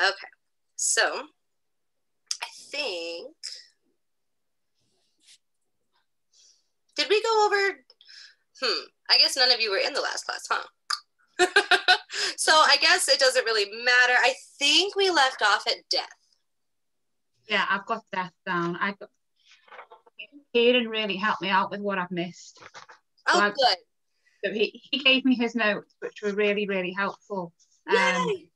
Okay, so I think, did we go over, I guess none of you were in the last class, huh? So I guess it doesn't really matter. I think we left off at death. Yeah, I've got death down. Kieran really helped me out with what I've missed. Oh, good. So he gave me his notes, which were really, really helpful. Yay!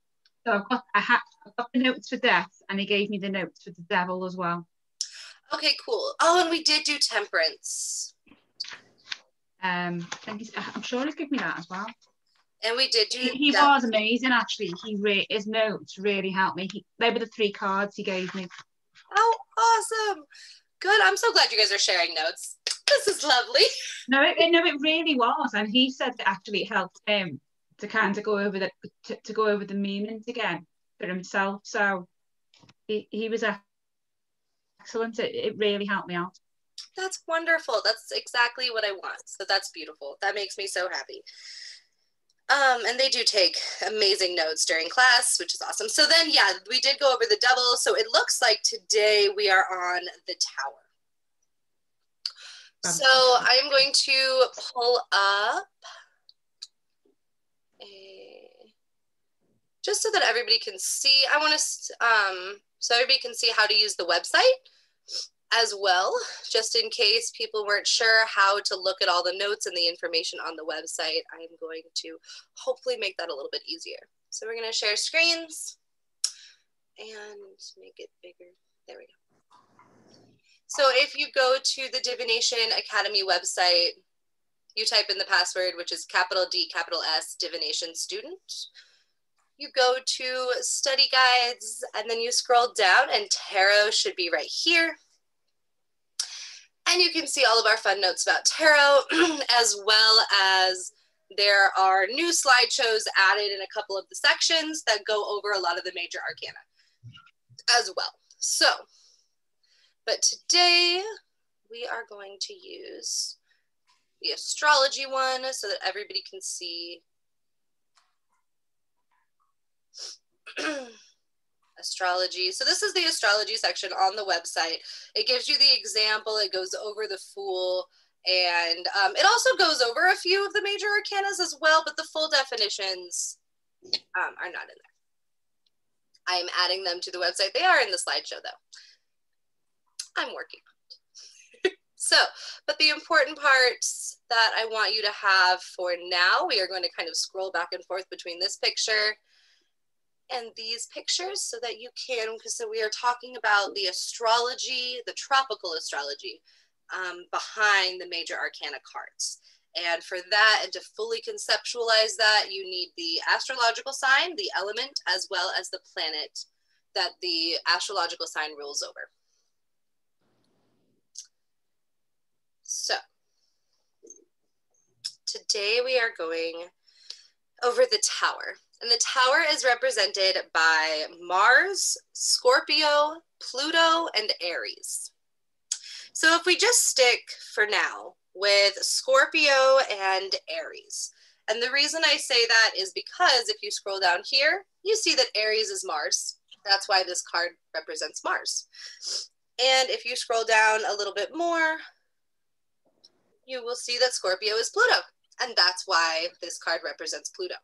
So I've got the notes for death, and he gave me the notes for the devil as well. Okay, cool. Oh, and we did do temperance. I'm sure he gave me that as well. And we did do. He was amazing, actually. His notes really helped me. They were the 3 cards he gave me. Oh, awesome! Good. I'm so glad you guys are sharing notes. This is lovely. No, it really was, and he said that actually it helped him to kind of go over the meanings again for himself. So he was excellent. It really helped me out. That's wonderful. That's exactly what I want. So that's beautiful. That makes me so happy. And they do take amazing notes during class, which is awesome. So then, yeah, we did go over the devil. So it looks like today we are on the tower. So I'm going to pull up just so that everybody can see. I want to, so everybody can see how to use the website as well, just in case people weren't sure how to look at all the notes and the information on the website. I'm going to hopefully make that a little bit easier. So we're going to share screens and make it bigger. There we go. So if you go to the Divination Academy website, you type in the password, which is capital D, capital S, Divination Student. You go to Study Guides, and then you scroll down, and Tarot should be right here. And you can see all of our fun notes about tarot, as well as there are new slideshows added in a couple of the sections that go over a lot of the major arcana as well. So, but today we are going to use the astrology one so that everybody can see astrology. So this is the astrology section on the website. It gives you the example, it goes over the Fool, and it also goes over a few of the major arcanas as well, but the full definitions are not in there. I'm adding them to the website. They are in the slideshow though. I'm working on it. So, but the important parts that I want you to have for now, we are going to kind of scroll back and forth between this picture and these pictures so that you can, because so we are talking about the astrology, the tropical astrology behind the major arcana cards. And for that, and to fully conceptualize that, you need the astrological sign, the element, as well as the planet that the astrological sign rules over. So today we are going over the tower. And the tower is represented by Mars, Scorpio, Pluto, and Aries. So if we just stick for now with Scorpio and Aries, and the reason I say that is because if you scroll down here, you see that Aries is Mars. That's why this card represents Mars. And if you scroll down a little bit more, you will see that Scorpio is Pluto. And that's why this card represents Pluto.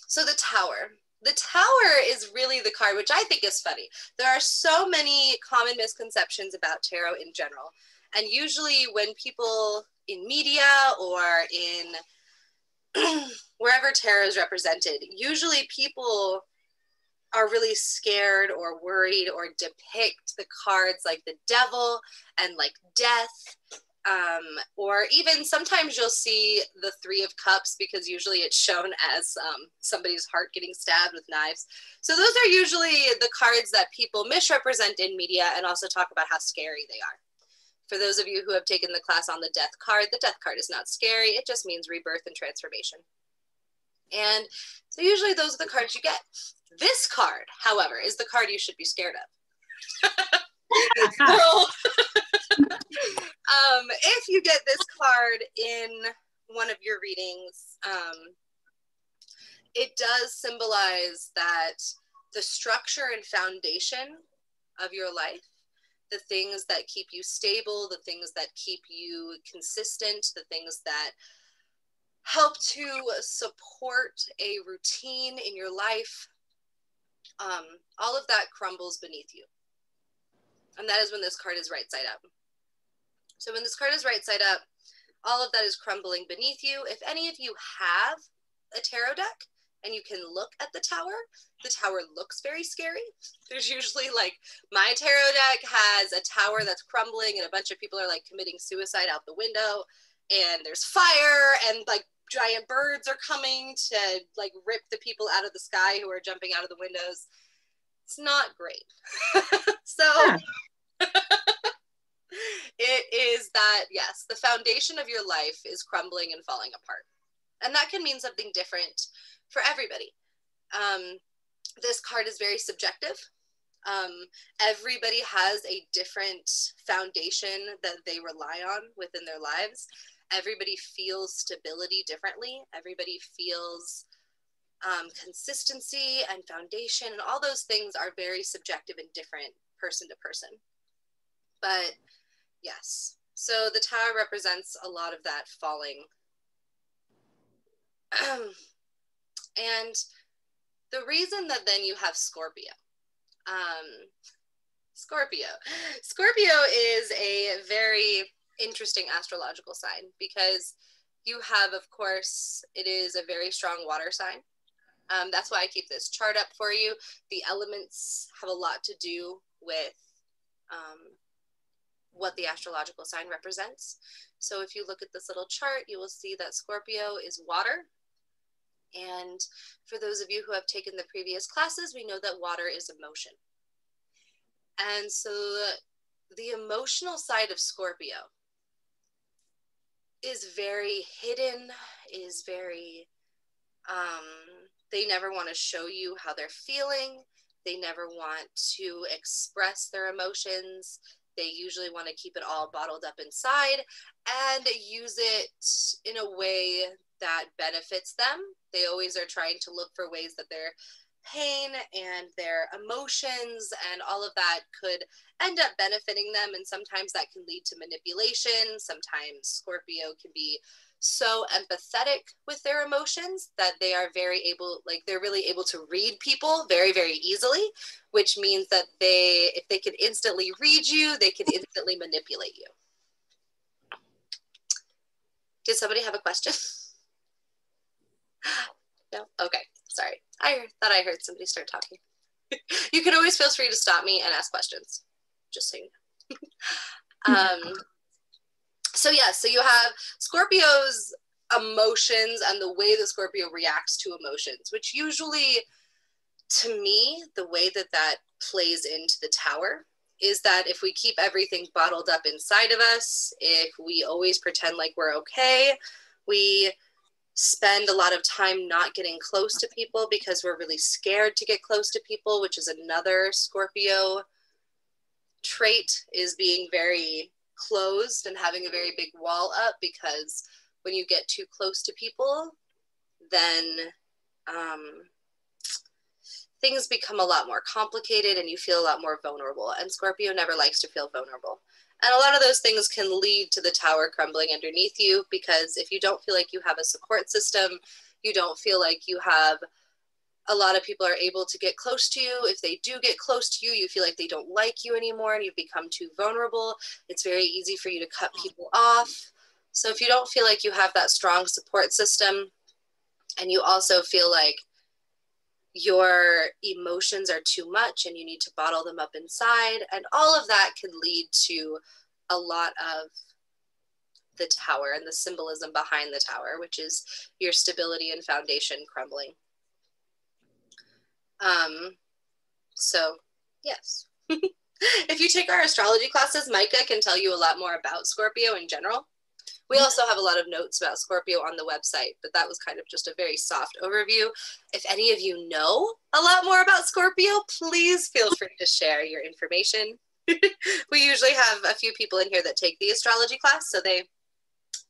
So the tower. The tower is really the card, which I think is funny. There are so many common misconceptions about tarot in general. And usually when people in media or in wherever tarot is represented, usually people are really scared or worried or depict the cards like the devil and like death. Or even sometimes you'll see the 3 of Cups because usually it's shown as somebody's heart getting stabbed with knives. So those are usually the cards that people misrepresent in media and also talk about how scary they are. For those of you who have taken the class on the death card is not scary. It just means rebirth and transformation. And so usually those are the cards you get. This card, however, is the card you should be scared of. If you get this card in one of your readings, it does symbolize that the structure and foundation of your life, the things that keep you stable, the things that keep you consistent, the things that help to support a routine in your life, all of that crumbles beneath you. And that is when this card is right side up. So when this card is right side up, all of that is crumbling beneath you. If any of you have a tarot deck and you can look at the tower looks very scary. There's usually like, my tarot deck has a tower that's crumbling and a bunch of people are like committing suicide out the window, and there's fire and like giant birds are coming to like rip the people out of the sky who are jumping out of the windows. It's not great. So it is that, yes, the foundation of your life is crumbling and falling apart. And that can mean something different for everybody. This card is very subjective. Everybody has a different foundation that they rely on within their lives. Everybody feels stability differently. Everybody feels consistency and foundation, and all those things are very subjective and different person to person. But yes, so the tower represents a lot of that falling. And the reason that then you have Scorpio. Scorpio is a very interesting astrological sign because you have, of course, it is a very strong water sign. That's why I keep this chart up for you. The elements have a lot to do with what the astrological sign represents. So if you look at this little chart, you will see that Scorpio is water. And for those of you who have taken the previous classes, we know that water is emotion. And so the emotional side of Scorpio is very hidden, is very, they never want to show you how they're feeling. They never want to express their emotions. They usually want to keep it all bottled up inside and use it in a way that benefits them. They always are trying to look for ways that their pain and their emotions and all of that could end up benefiting them. And sometimes that can lead to manipulation. Sometimes Scorpio can be so empathetic with their emotions that they are very able, like they're really able to read people very, very easily, which means that if they can instantly read you, they can instantly manipulate you. Did somebody have a question? No? Okay, sorry. I thought I heard somebody start talking. You can always feel free to stop me and ask questions, just so you know. So yeah, so you have Scorpio's emotions and the way that Scorpio reacts to emotions, which usually, to me, the way that that plays into the tower is that if we keep everything bottled up inside of us, if we always pretend like we're okay, we spend a lot of time not getting close to people because we're really scared to get close to people, which is another Scorpio trait, is being very closed and having a very big wall up, because when you get too close to people, then things become a lot more complicated and you feel a lot more vulnerable. And Scorpio never likes to feel vulnerable. And a lot of those things can lead to the tower crumbling underneath you, because if you don't feel like you have a support system, you don't feel like you have a lot of people are able to get close to you. If they do get close to you, you feel like they don't like you anymore and you've become too vulnerable. It's very easy for you to cut people off. So if you don't feel like you have that strong support system, and you also feel like your emotions are too much and you need to bottle them up inside, and all of that can lead to a lot of the tower and the symbolism behind the tower, which is your stability and foundation crumbling. So yes. If you take our astrology classes, Micah can tell you a lot more about Scorpio in general. We also have a lot of notes about Scorpio on the website, but that was kind of just a very soft overview. If any of you know a lot more about Scorpio, please feel free to share your information. We usually have a few people in here that take the astrology class, so they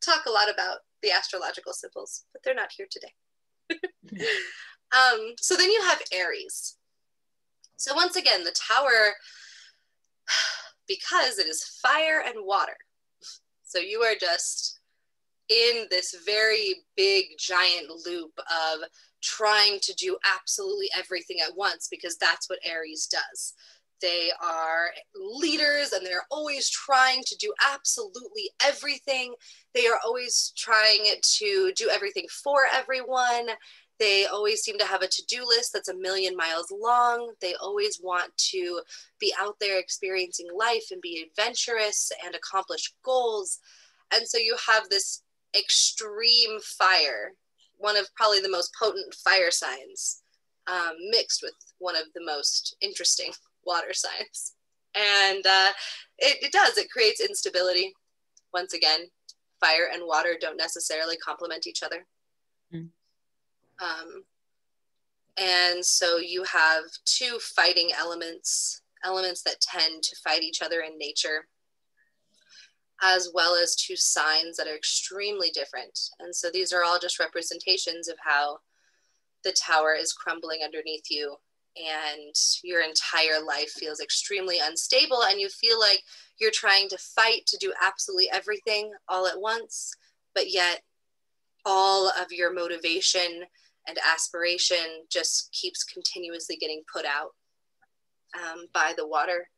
talk a lot about the astrological symbols, but they're not here today. So then you have Aries. So once again, the Tower, because it is fire and water, so you are just in this very big giant loop of trying to do absolutely everything at once, because that's what Aries does. They are leaders and they're always trying to do absolutely everything. They are always trying to do everything for everyone. They always seem to have a to-do list that's 1,000,000 miles long. They always want to be out there experiencing life and be adventurous and accomplish goals. And so you have this extreme fire, one of probably the most potent fire signs, mixed with one of the most interesting water signs. And it creates instability. Once again, fire and water don't necessarily complement each other. Mm. And so you have two fighting elements that tend to fight each other in nature, as well as two signs that are extremely different. And so these are all just representations of how the tower is crumbling underneath you, and your entire life feels extremely unstable, and you feel like you're trying to fight to do absolutely everything all at once, but yet all of your motivation and aspiration just keeps continuously getting put out by the water.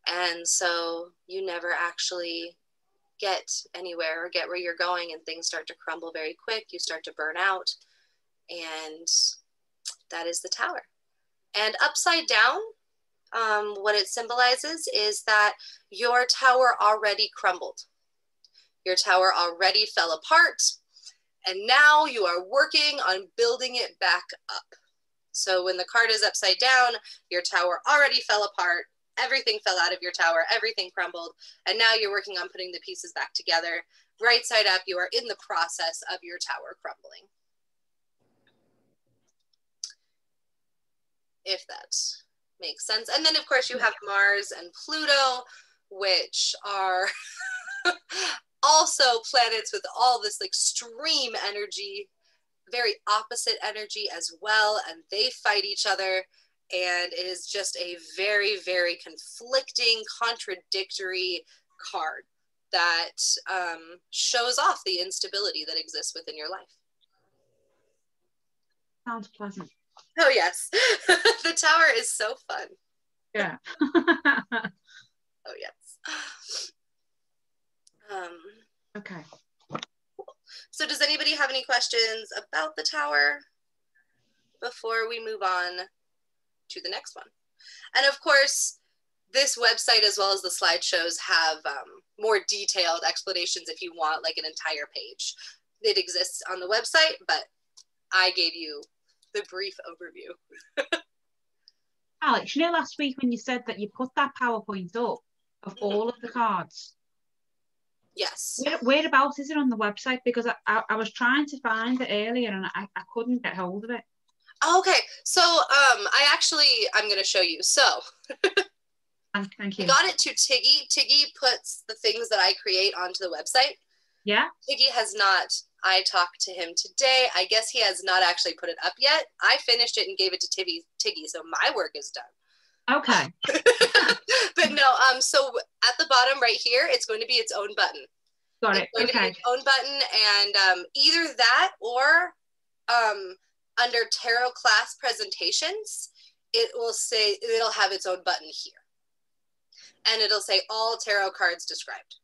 And so you never actually get anywhere or get where you're going, and things start to crumble very quick. You start to burn out, and that is the tower. And upside down, what it symbolizes is that your tower already crumbled. Your tower already fell apart, and now you are working on building it back up. So when the card is upside down, your tower already fell apart, everything fell out of your tower, everything crumbled, and now you're working on putting the pieces back together. Right side up, you are in the process of your tower crumbling. If that makes sense. And then of course you have Mars and Pluto, which are also planets with all this extreme energy, very opposite energy as well, and they fight each other, and it is just a very, very conflicting, contradictory card that shows off the instability that exists within your life. Sounds pleasant. Oh yes. The tower is so fun. Yeah. Oh yes. Okay. So does anybody have any questions about the tower before we move on to the next one? And of course, this website as well as the slideshows have more detailed explanations if you want like an entire page. It exists on the website, but I gave you the brief overview. Alex, you know last week when you said that you put that PowerPoint up of all of the cards? Yes. Whereabouts is it on the website? Because I was trying to find it earlier and I couldn't get hold of it. Okay, so I'm going to show you. So thank you. I got it to Tiggy. Tiggy puts the things that I create onto the website. Yeah. Tiggy has not. I talked to him today. I guess he has not actually put it up yet. I finished it and gave it to Tiggy, so my work is done. Okay. But no, so at the bottom right here, it's going to be its own button. Got it. It's going to be its own button, and either that or under tarot class presentations, it'll have its own button here. And it'll say all tarot cards described.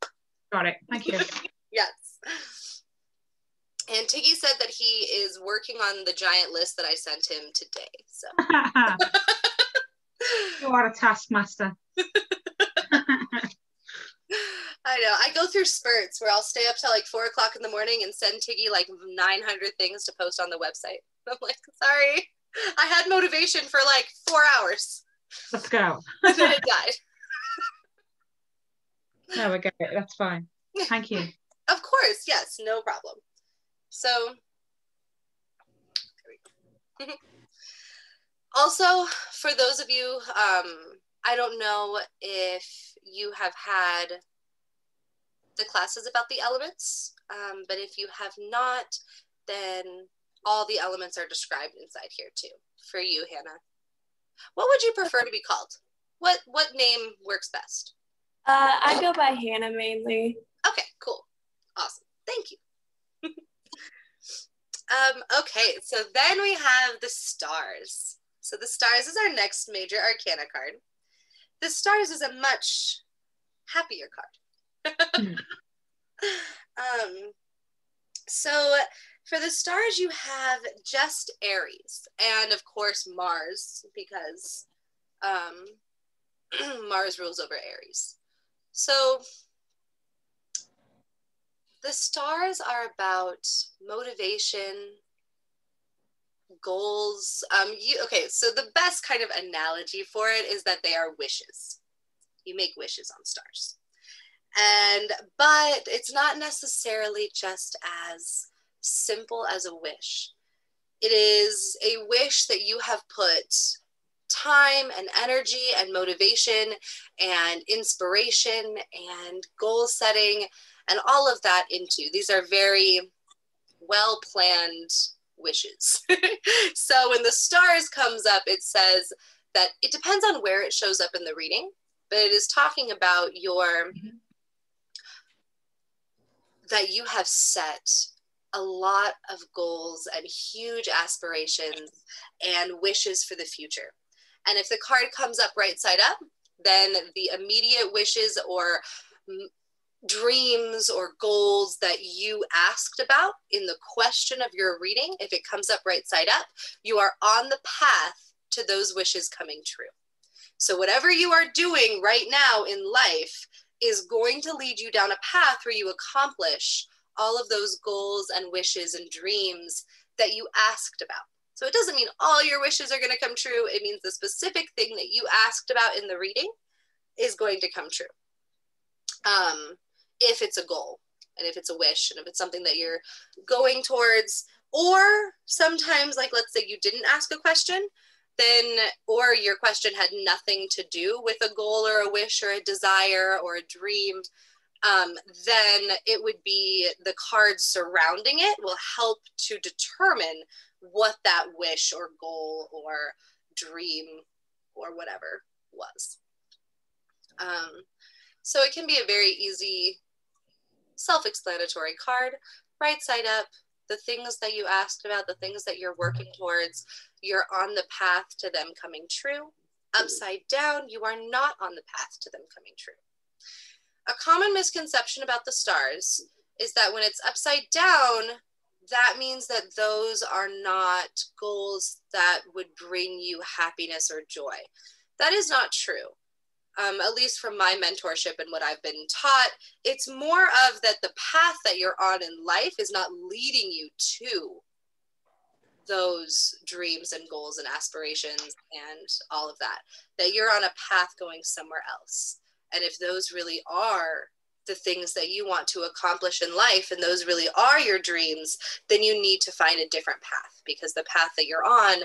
Got it. Thank you. Yes. And Tiggy said that he is working on the giant list that I sent him today. So you are a taskmaster. I know. I go through spurts where I'll stay up till like 4 o'clock in the morning and send Tiggy like 900 things to post on the website. I'm like, sorry, I had motivation for like 4 hours. Let's go. And then it died. No, I get it. That's fine. Thank you. Of course, yes, no problem. So, there we go. Also, for those of you, I don't know if you have had the classes about the elements, but if you have not, then all the elements are described inside here too. For you, Hannah, what would you prefer to be called? What name works best? I go by Hannah mainly. Okay, cool. Awesome. Thank you. Okay, so then we have the stars. So the stars is our next major arcana card. The stars is a much happier card. So for the stars, you have just Aries, and of course Mars, because Mars rules over Aries. So the stars are about motivation, goals. Okay, so the best kind of analogy for it is that they are wishes. You make wishes on stars. But it's not necessarily just as simple as a wish. It is a wish that you have put time and energy and motivation and inspiration and goal setting and all of that into. These are very well-planned wishes. So when the stars comes up, it says that it depends on where it shows up in the reading, but it is talking about that you have set a lot of goals and huge aspirations and wishes for the future. And if the card comes up right side up, then the immediate wishes or dreams or goals that you asked about in the question of your reading, if it comes up right side up, you are on the path to those wishes coming true. So whatever you are doing right now in life is going to lead you down a path where you accomplish all of those goals and wishes and dreams that you asked about. So it doesn't mean all your wishes are going to come true. It means the specific thing that you asked about in the reading is going to come true. If it's a goal and if it's a wish and if it's something that you're going towards, or sometimes, like, let's say you didn't ask a question, then, or your question had nothing to do with a goal or a wish or a desire or a dream, then it would be the cards surrounding it will help to determine what that wish or goal or dream or whatever was. So it can be a very easy, self-explanatory card. Right side up, the things that you asked about, the things that you're working towards, you're on the path to them coming true. Upside down, you are not on the path to them coming true. A common misconception about the stars is that when it's upside down, that means that those are not goals that would bring you happiness or joy. That is not true. At least from my mentorship and what I've been taught, it's more of that the path that you're on in life is not leading you to those dreams and goals and aspirations and all of that, that you're on a path going somewhere else. And if those really are the things that you want to accomplish in life and those really are your dreams, then you need to find a different path, because the path that you're on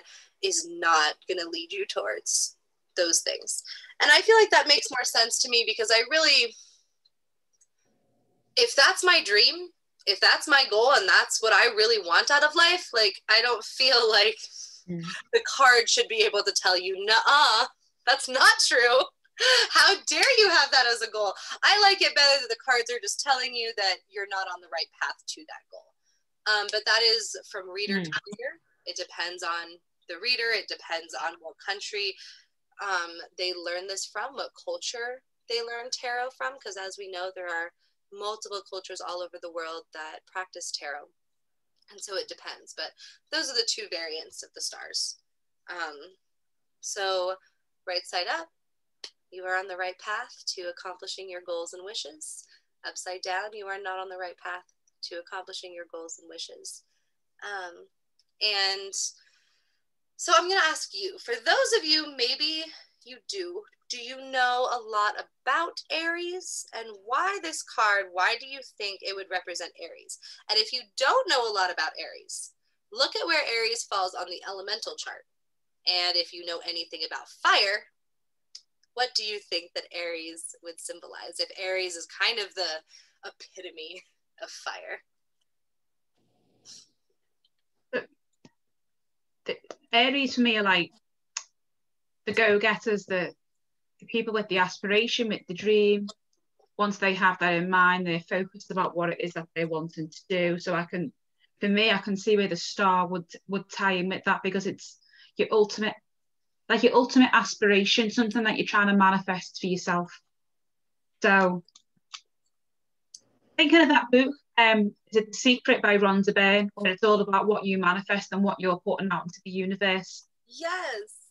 is not going to lead you towards those things. And I feel like that makes more sense to me, because I really, if that's my dream, if that's my goal and that's what I really want out of life, like, I don't feel like the card should be able to tell you, nuh-uh, that's not true. How dare you have that as a goal? I like it better that the cards are just telling you that you're not on the right path to that goal. But that is from reader to reader. It depends on the reader. It depends on what country they learn this from, what culture they learn tarot from, because as we know, there are multiple cultures all over the world that practice tarot, and so it depends. But those are the two variants of the stars. So right side up, you are on the right path to accomplishing your goals and wishes. Upside down, you are not on the right path to accomplishing your goals and wishes. And so I'm going to ask you, for those of you, maybe you do you know a lot about Aries, and why this card? Why do you think it would represent Aries? And if you don't know a lot about Aries, look at where Aries falls on the elemental chart. And if you know anything about fire, what do you think that Aries would symbolize, if Aries is kind of the epitome of fire? Aries for me are like the go-getters, the people with the aspiration, with the dream. Once they have that in mind, they're focused about what it is that they're wanting to do. So for me, I can see where the star would tie in with that, because it's your ultimate aspiration, something that you're trying to manifest for yourself. So thinking of that book, is it The Secret by Rhonda Byrne, where it's all about what you manifest and what you're putting out into the universe. Yes.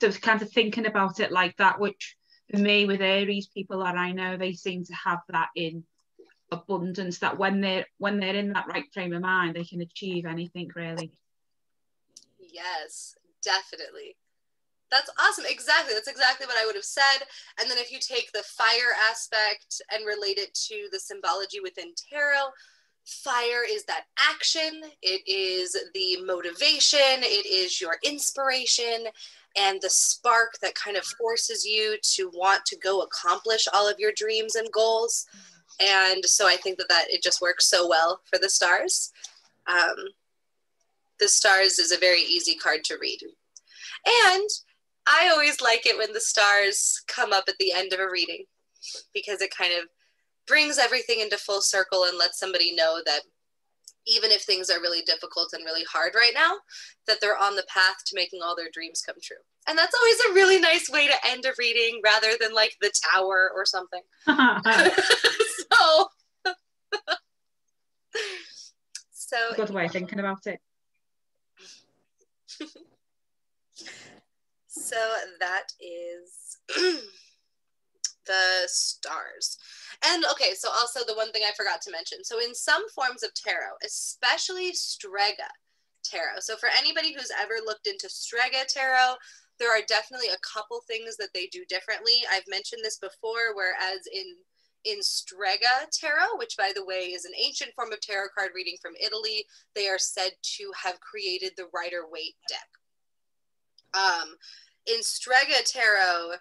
So it's kind of thinking about it like that, which for me, with Aries, people that I know, they seem to have that in abundance, that when they're in that right frame of mind, they can achieve anything, really. Yes, definitely. That's awesome. Exactly. That's exactly what I would have said. And then if you take the fire aspect and relate it to the symbology within tarot, fire is that action. It is the motivation. It is your inspiration and the spark that kind of forces you to want to go accomplish all of your dreams and goals. And so I think that it just works so well for the stars. The stars is a very easy card to read. And I always like it when the stars come up at the end of a reading, because it kind of brings everything into full circle and lets somebody know that even if things are really difficult and really hard right now, that they're on the path to making all their dreams come true. And that's always a really nice way to end a reading, rather than like the Tower or something. So Good way of thinking about it. So that is the stars. And okay, so also the one thing I forgot to mention. So in some forms of tarot, especially Strega tarot. So for anybody who's ever looked into Strega tarot, there are definitely a couple things that they do differently. I've mentioned this before, whereas in Strega tarot, which by the way is an ancient form of tarot card reading from Italy, they are said to have created the Rider-Waite deck. In Strega tarot,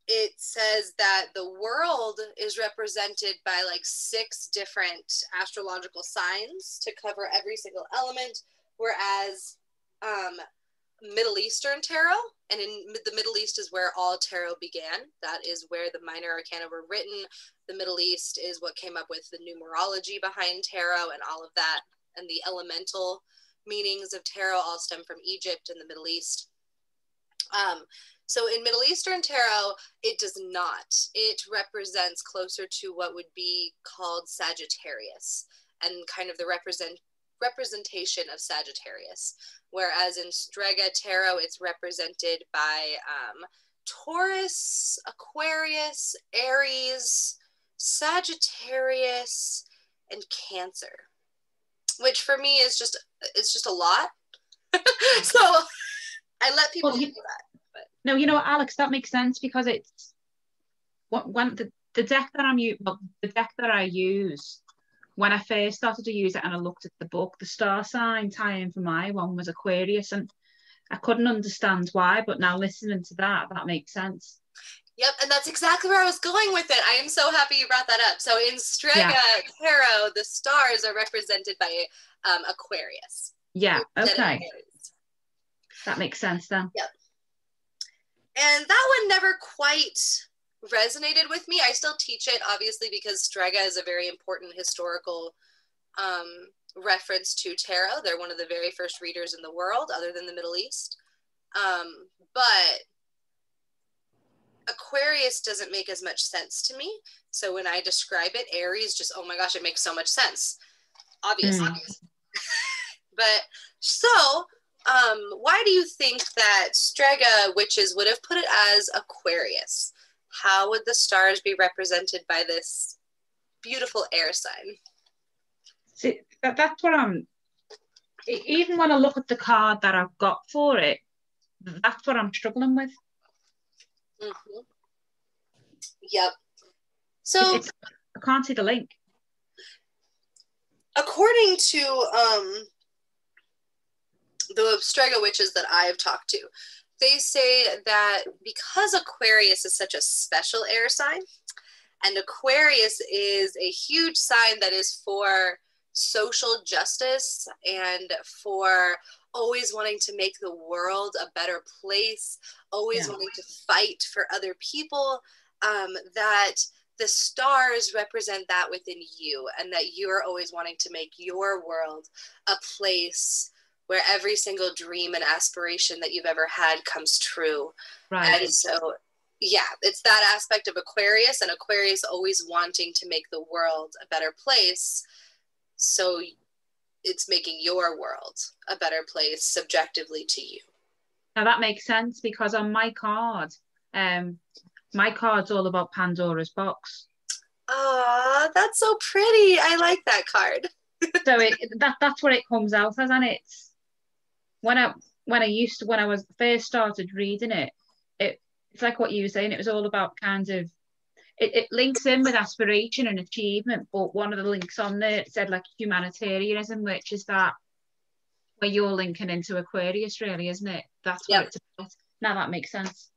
it says that the world is represented by like 6 different astrological signs to cover every single element, whereas Middle Eastern tarot, and in the Middle East is where all tarot began. That is where the Minor Arcana were written. The Middle East is what came up with the numerology behind tarot and all of that, and the elemental meanings of tarot all stem from Egypt and the Middle East. So in Middle Eastern tarot, it does not. It represents closer to what would be called Sagittarius, and kind of the representation of Sagittarius. Whereas in Strega tarot, it's represented by Taurus, Aquarius, Aries, Sagittarius, and Cancer, which for me is just a lot. So I let people do that. But. No, you know what, Alex, that makes sense, because it's when the deck that I use, when I first started to use it and I looked at the book, the star sign tie-in for my one was Aquarius, and I couldn't understand why, but now listening to that makes sense. Yep, and that's exactly where I was going with it. I am so happy you brought that up. So in Strega tarot, the stars are represented by Aquarius. Yeah, okay. That makes sense then. Yep. And that one never quite resonated with me. I still teach it, obviously, because Strega is a very important historical reference to tarot. They're one of the very first readers in the world, other than the Middle East. But Aquarius doesn't make as much sense to me. So when I describe it, Aries just, oh my gosh, it makes so much sense. Obviously. But so, why do you think that Strega witches would have put it as Aquarius? How would the stars be represented by this beautiful air sign? See, that's what even when I look at the card that I've got for it, that's what I'm struggling with. Mm-hmm. Yep. So I can't see the link. According to the Strega witches that I've talked to, they say that because Aquarius is such a special air sign, and Aquarius is a huge sign that is for social justice and for always wanting to make the world a better place, always wanting to fight for other people, that the stars represent that within you, and that you're always wanting to make your world a place where every single dream and aspiration that you've ever had comes true. Right. And so, yeah, it's that aspect of Aquarius, and Aquarius always wanting to make the world a better place. So it's making your world a better place subjectively to you. Now that makes sense, because on my card's all about Pandora's box. Oh, that's so pretty. I like that card. So that's what it comes out as, and it's when I first started reading it, it's like what you were saying. It was all about kind of it links in with aspiration and achievement, but one of the links on there said like humanitarianism, which is that where you're linking into Aquarius, really, isn't it? That's what it's about. Now that makes sense.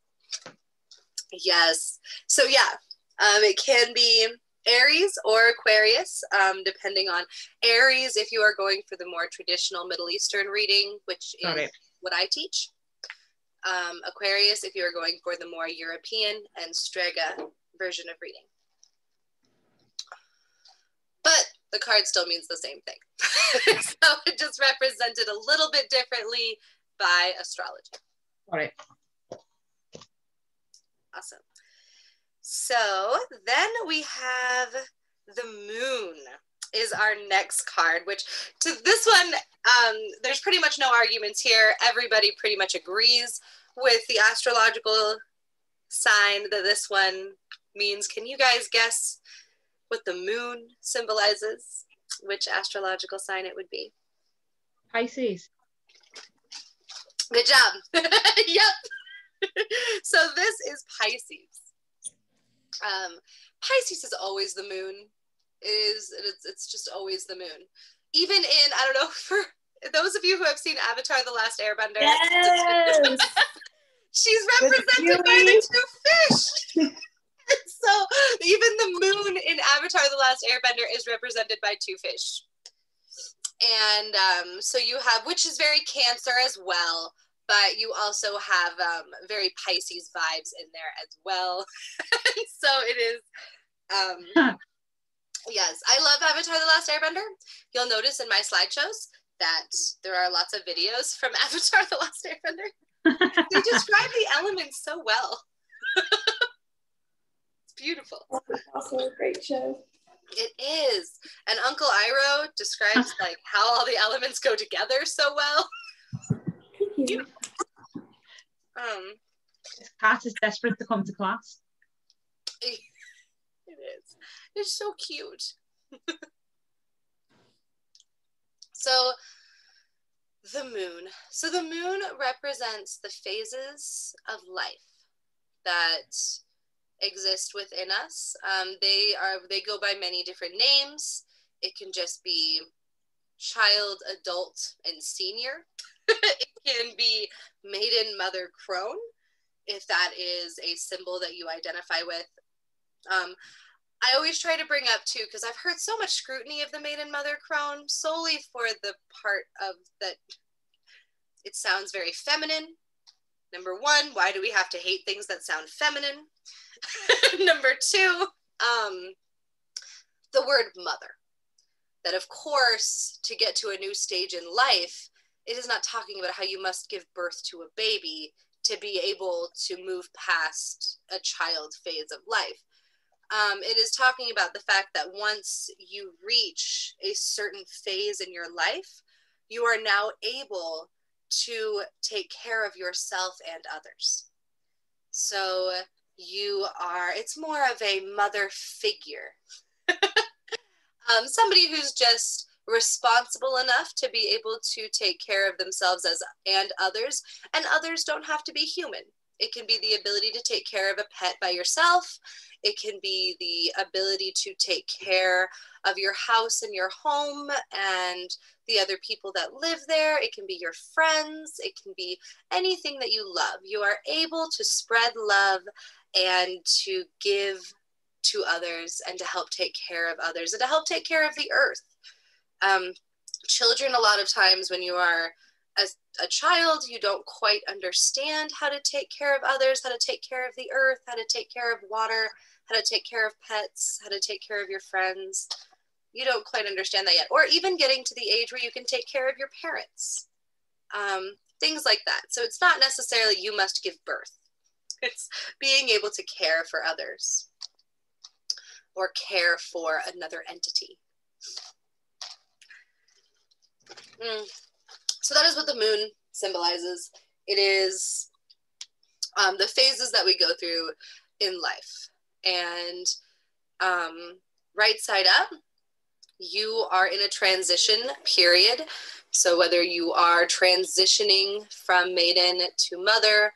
Yes. So yeah, it can be Aries or Aquarius, depending on Aries if you are going for the more traditional Middle Eastern reading, which is what I teach. Aquarius if you are going for the more European and Strega version of reading. But the card still means the same thing. So it just represented a little bit differently by astrology. Got it. Awesome. So then we have the moon is our next card, which to this one, there's pretty much no arguments here. Everybody pretty much agrees with the astrological sign that this one means. Can you guys guess what the moon symbolizes? Which astrological sign it would be? Pisces. Good job. Yep. So this is Pisces. Pisces is always the moon. It's just always the moon. Even in, I don't know, for those of you who have seen Avatar: The Last Airbender. Yes. She's represented by the two fish. So even the moon in Avatar: The Last Airbender is represented by two fish. And so you have, which is very Cancer as well, but you also have very Pisces vibes in there as well. So it is, yes, I love Avatar: The Last Airbender. You'll notice in my slideshows that there are lots of videos from Avatar: The Last Airbender. They describe the elements so well. It's beautiful. That's also a great show. It is. And Uncle Iroh describes like how all the elements go together so well. Beautiful. This cat is desperate to come to class. It is. It's so cute. So the moon. So the moon represents the phases of life that exist within us. They go by many different names. It can just be child, adult, and senior. It can be maiden, mother, crone, if that is a symbol that you identify with. I always try to bring up too, because I've heard so much scrutiny of the maiden, mother, crone, solely for the part of that it sounds very feminine. Number one, why do we have to hate things that sound feminine? Number two, the word mother. That of course, to get to a new stage in life, it is not talking about how you must give birth to a baby to be able to move past a child phase of life. It is talking about the fact that once you reach a certain phase in your life, you are now able to take care of yourself and others. So it's more of a mother figure. Somebody who's just responsible enough to be able to take care of themselves and others don't have to be human. It can be the ability to take care of a pet by yourself. It can be the ability to take care of your house and your home and the other people that live there. It can be your friends. It can be anything that you love. You are able to spread love and to give to others and to help take care of others and to help take care of the earth. Children, a lot of times when you are a child, you don't quite understand how to take care of others, how to take care of the earth, how to take care of water, how to take care of pets, how to take care of your friends. You don't quite understand that yet. Or even getting to the age where you can take care of your parents. Things like that. So it's not necessarily you must give birth. It's being able to care for others or care for another entity. So that is what the moon symbolizes. It is the phases that we go through in life. And right side up, you are in a transition period. So whether you are transitioning from maiden to mother,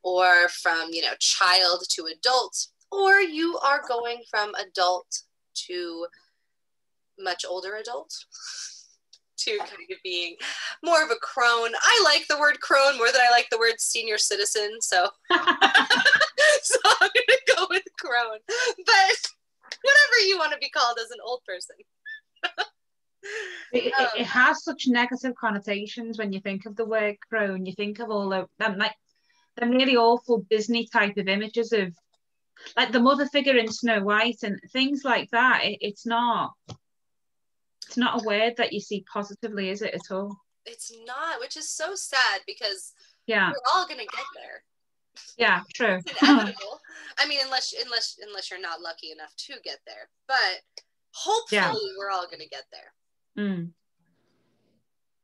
or from, you know, child to adult, or you are going from adult to much older adult, to kind of being more of a crone. I like the word crone more than I like the word senior citizen, so so I'm gonna go with crone. But whatever you want to be called as an old person. It has such negative connotations when you think of the word crone. You think of all of them, like them really awful Disney type of images of like the mother figure in Snow White and things like that. It's not a word that you see positively, is it at all? It's not, which is so sad because yeah, we're all gonna get there. Yeah, true. It's inevitable. I mean, unless you're not lucky enough to get there, but hopefully we're all gonna get there. Mm.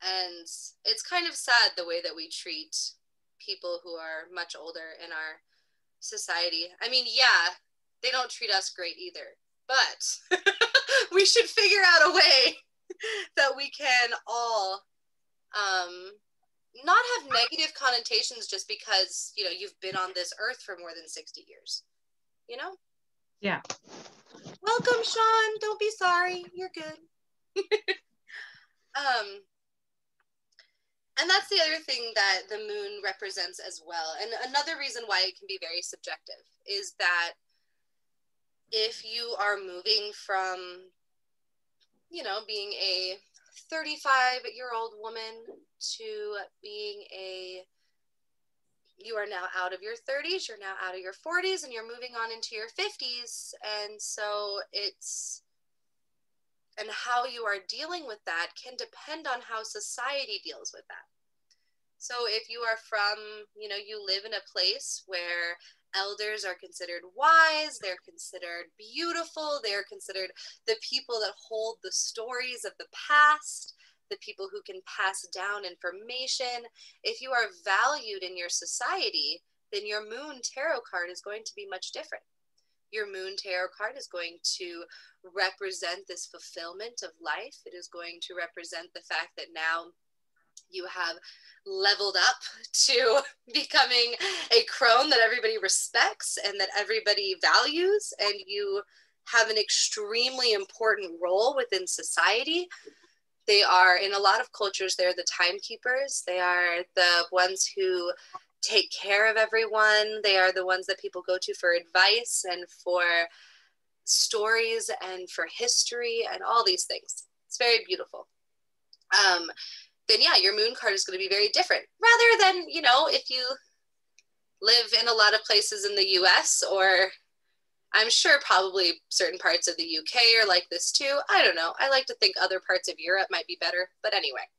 And it's kind of sad the way that we treat people who are much older in our society. I mean, yeah, they don't treat us great either, but we should figure out a way that we can all not have negative connotations just because, you know, you've been on this earth for more than 60 years, you know? Yeah. Welcome, Sean. Don't be sorry. You're good. And that's the other thing that the moon represents as well. And another reason why it can be very subjective is that if you are moving from, you know, being a 35-year-old woman to being you are now out of your 30s, you're now out of your 40s, and you're moving on into your 50s. And so and how you are dealing with that can depend on how society deals with that. So if you are from, you know, you live in a place where elders are considered wise, they're considered beautiful, they're considered the people that hold the stories of the past, the people who can pass down information. If you are valued in your society, then your moon tarot card is going to be much different. Your moon tarot card is going to represent this fulfillment of life. It is going to represent the fact that now you have leveled up to becoming a crone that everybody respects and that everybody values, and you have an extremely important role within society. They are, in a lot of cultures, they're the timekeepers. They are the ones who take care of everyone. They are the ones that people go to for advice and for stories and for history and all these things. It's very beautiful. Then yeah, your moon card is going to be very different. Rather than, you know, if you live in a lot of places in the US, or I'm sure probably certain parts of the UK are like this too. I don't know. I like to think other parts of Europe might be better. But anyway,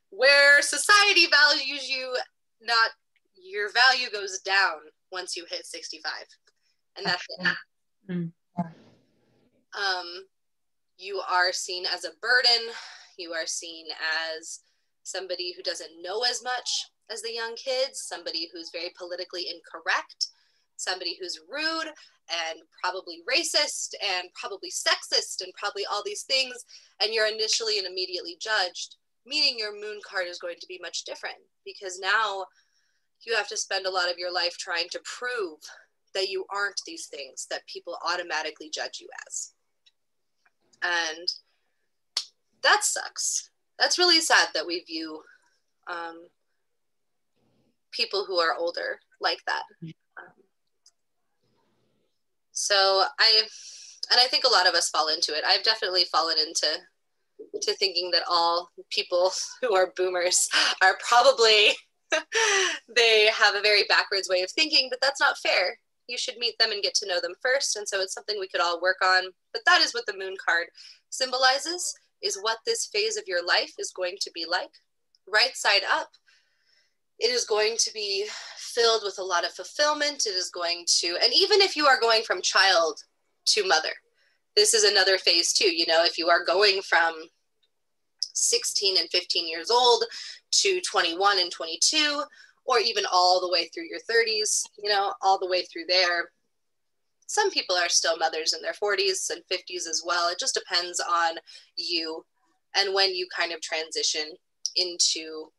where society values you, not your value goes down once you hit 65. And that's it. Mm. You are seen as a burden. You are seen as somebody who doesn't know as much as the young kids, somebody who's very politically incorrect, somebody who's rude and probably racist and probably sexist and probably all these things, and you're initially and immediately judged, meaning your moon card is going to be much different, because now you have to spend a lot of your life trying to prove that you aren't these things that people automatically judge you as. And that sucks. That's really sad that we view people who are older like that. So I think a lot of us fall into it. I've definitely fallen into to thinking that all people who are boomers are probably, they have a very backwards way of thinking, but that's not fair. You should meet them and get to know them first. And so it's something we could all work on. But that is what the moon card symbolizes, is what this phase of your life is going to be like. Right side up, it is going to be filled with a lot of fulfillment. It is going to, and even if you are going from child to mother, this is another phase too. You know, if you are going from 16 and 15 years old to 21 and 22, or even all the way through your 30s, you know, all the way through there. Some people are still mothers in their 40s and 50s as well. It just depends on you and when you kind of transition into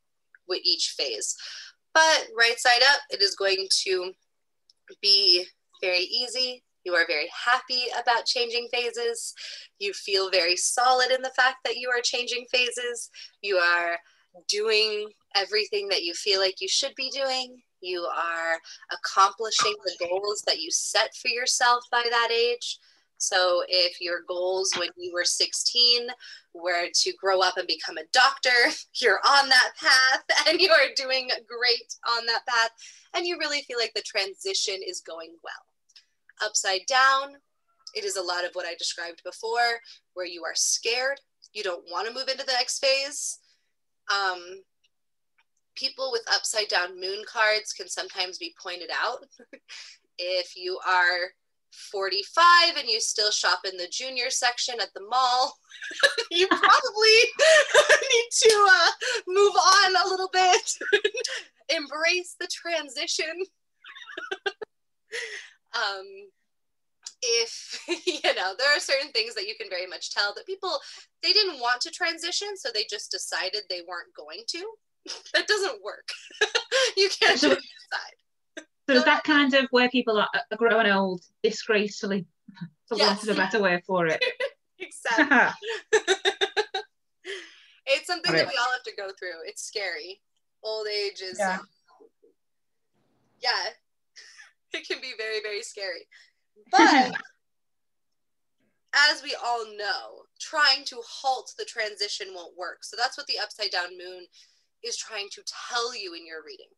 each phase. But right side up, it is going to be very easy. You are very happy about changing phases. You feel very solid in the fact that you are changing phases. You are doing everything that you feel like you should be doing. You are accomplishing the goals that you set for yourself by that age. So if your goals when you were 16 were to grow up and become a doctor, you're on that path and you are doing great on that path. And you really feel like the transition is going well. Upside down, it is a lot of what I described before, where you are scared. You don't want to move into the next phase. People with upside down moon cards can sometimes be pointed out. If you are 45 and you still shop in the junior section at the mall, you probably need to move on a little bit. Embrace the transition. If, you know, there are certain things that you can very much tell that people, they didn't want to transition, so they just decided they weren't going to. That doesn't work. You can't just decide. So is that kind of where people are growing old disgracefully, for want of a better word for it? Exactly. It's something that we all have to go through. It's scary. Old age is, yeah, it can be very, very scary. But as we all know, trying to halt the transition won't work. So that's what the upside down moon is trying to tell you in your reading,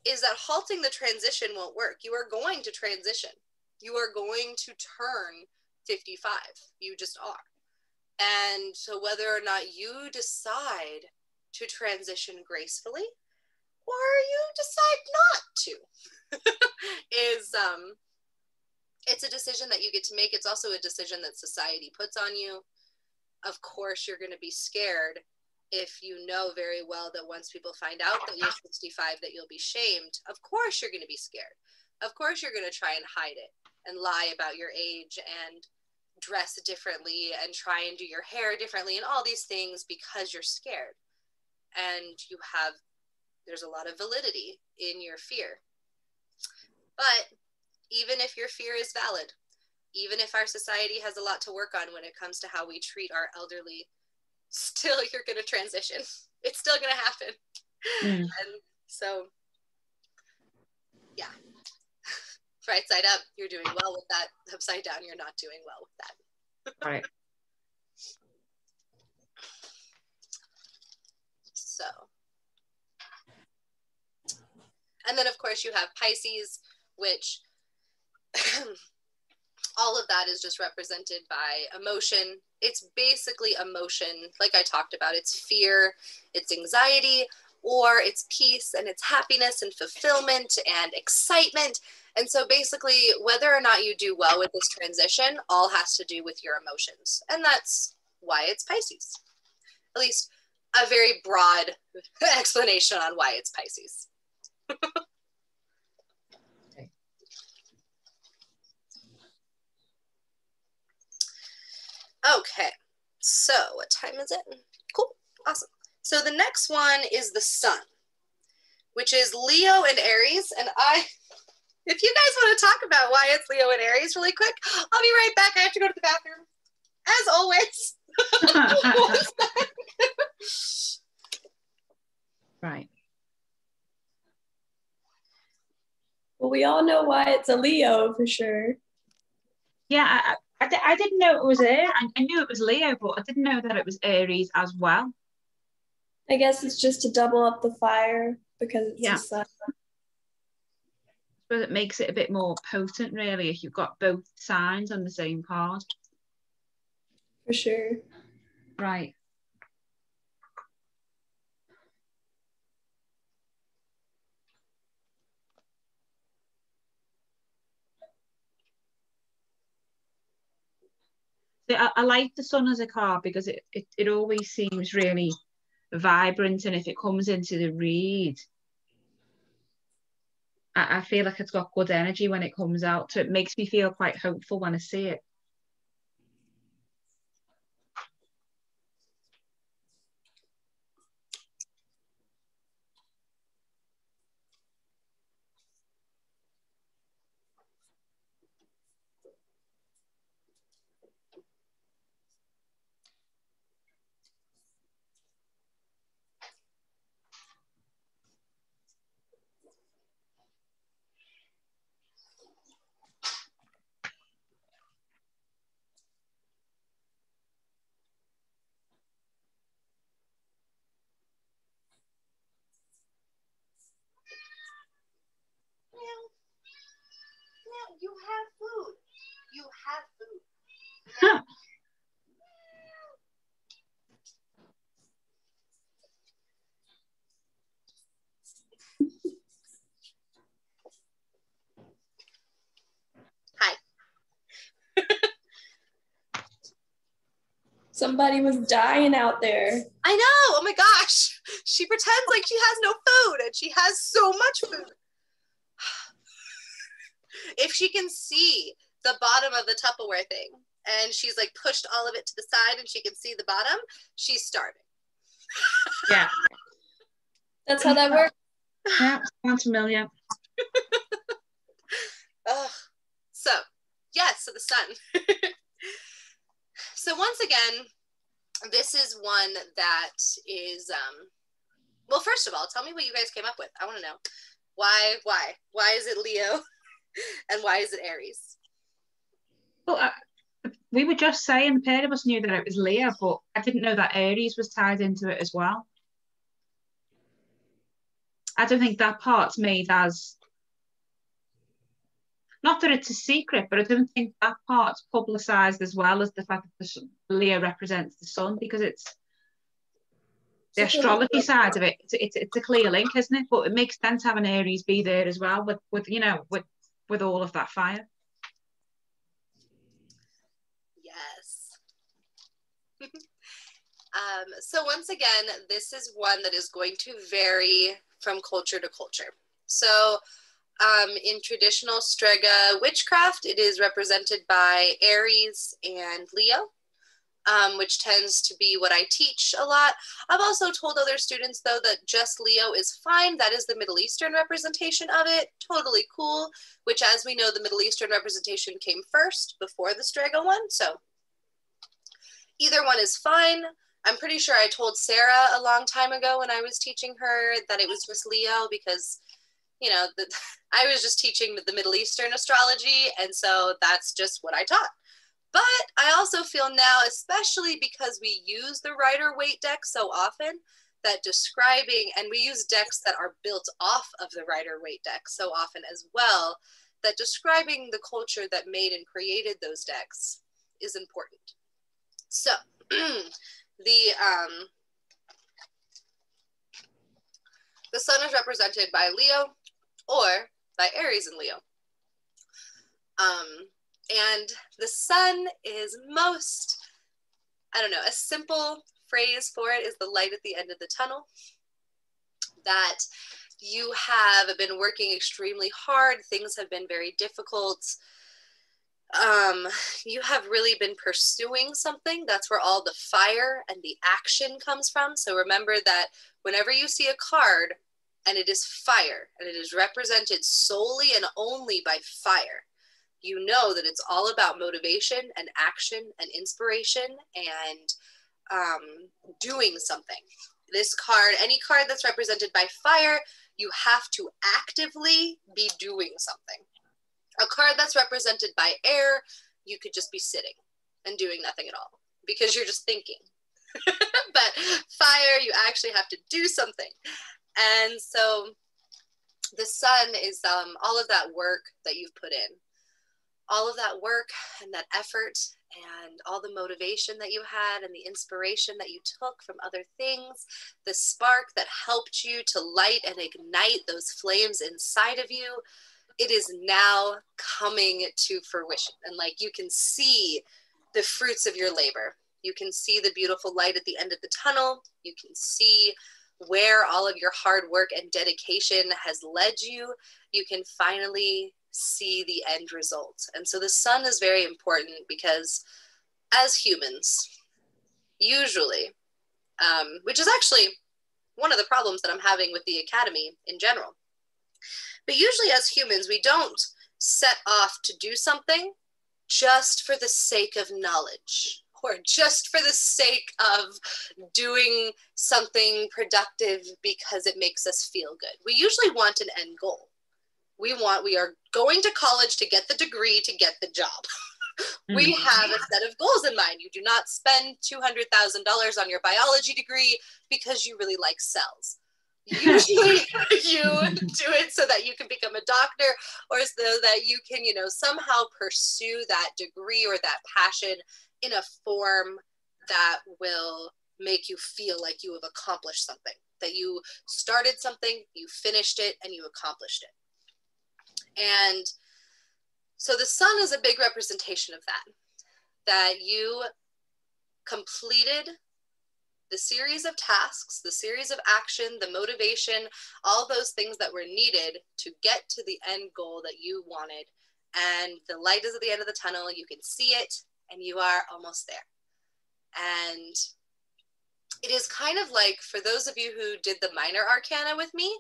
is that halting the transition won't work. You are going to transition. You are going to turn 55. You just are. And so whether or not you decide to transition gracefully or you decide not to is it's a decision that you get to make. It's also a decision that society puts on you. Of course, you're going to be scared if you know very well that once people find out that you're 65, that you'll be shamed. Of course, you're going to be scared. Of course, you're going to try and hide it and lie about your age and dress differently and try and do your hair differently and all these things because you're scared. And there's a lot of validity in your fear. But even if your fear is valid, even if our society has a lot to work on when it comes to how we treat our elderly, still you're going to transition. It's still going to happen. And so, yeah. Right side up, you're doing well with that. Upside down, you're not doing well with that. Right. So, and then of course you have Pisces, which all of that is just represented by emotion. It's basically emotion, like I talked about. It's fear, it's anxiety, or it's peace, and it's happiness and fulfillment and excitement. And so basically, whether or not you do well with this transition, all has to do with your emotions. And that's why it's Pisces. At least a very broad explanation on why it's Pisces. Okay, so what time is it? Cool, awesome. So the next one is the sun, which is Leo and Aries. And if you guys want to talk about why it's Leo and Aries really quick, I'll be right back. I have to go to the bathroom, as always. Right. Well, we all know why it's a Leo for sure. Yeah, I didn't know it was Air. I knew it was Leo, but I didn't know that it was Aries as well. I guess it's just to double up the fire because it's Yeah. the sun. But it makes it a bit more potent, really, if you've got both signs on the same card. For sure. Right. So I like the sun as a card because it always seems really vibrant, and if it comes into the read, I feel like it's got good energy when it comes out. So it makes me feel quite hopeful when I see it. You have food. You have food. Hi. Somebody was dying out there. I know. Oh my gosh. She pretends like she has no food and she has so much food. If she can see the bottom of the Tupperware thing and she's like pushed all of it to the side and she can see the bottom, she's starving. Yeah. That's how that works. Yeah, sounds familiar. So, yes, so the sun. So once again, this is one that is, well, first of all, tell me what you guys came up with. I want to know. Why is it Leo and why is it Aries? Well, we were just saying, the pair of us knew that it was Leo, but I didn't know that Aries was tied into it as well. I don't think that part's made as, not that it's a secret, but I don't think that part's publicised as well as the fact that the Leo represents the sun, because it's the astrology side of it. It's a clear link, isn't it? But it makes sense having Aries be there as well with all of that fire. Yes. So once again, this is one that is going to vary from culture to culture. So in traditional Strega witchcraft, it is represented by Aries and Leo, which tends to be what I teach a lot. I've also told other students, though, that just Leo is fine. That is the Middle Eastern representation of it. Totally cool, which, as we know, the Middle Eastern representation came first before the Strega one. So either one is fine. I'm pretty sure I told Sarah a long time ago when I was teaching her that it was just Leo because, you know, I was just teaching the Middle Eastern astrology, and so that's just what I taught. But I also feel now, especially because we use the Rider-Waite deck so often, that describing, and we use decks that are built off of the Rider-Waite deck so often as well, that describing the culture that made and created those decks is important. So the sun is represented by Leo or by Aries and Leo. And the sun is most, I don't know, a simple phrase for it is the light at the end of the tunnel. That you have been working extremely hard. Things have been very difficult. You have really been pursuing something. That's where all the fire and the action comes from. So remember that whenever you see a card and it is fire and it is represented solely and only by fire, you know that it's all about motivation and action and inspiration and doing something. This card, any card that's represented by fire, you have to actively be doing something. A card that's represented by air, you could just be sitting and doing nothing at all because you're just thinking. But fire, you actually have to do something. And so the sun is all of that work that you've put in, all of that work and that effort and all the motivation that you had and the inspiration that you took from other things, the spark that helped you to light and ignite those flames inside of you, it is now coming to fruition. And like you can see the fruits of your labor. You can see the beautiful light at the end of the tunnel. You can see where all of your hard work and dedication has led you. You can finally see the end result. And so the sun is very important because as humans, usually, which is actually one of the problems that I'm having with the academy in general, but usually as humans, we don't set off to do something just for the sake of knowledge or just for the sake of doing something productive because it makes us feel good. We usually want an end goal. We are going to college to get the degree, to get the job. We have a set of goals in mind. You do not spend $200,000 on your biology degree because you really like cells. Usually you do it so that you can become a doctor or so that you can, somehow pursue that degree or that passion in a form that will make you feel like you have accomplished something, that you started something, you finished it, and you accomplished it. And so the sun is a big representation of that you completed the series of tasks, the series of action, the motivation, all those things that were needed to get to the end goal that you wanted. And the light is at the end of the tunnel. You can see it and you are almost there. And it is kind of like, for those of you who did the Minor Arcana with me,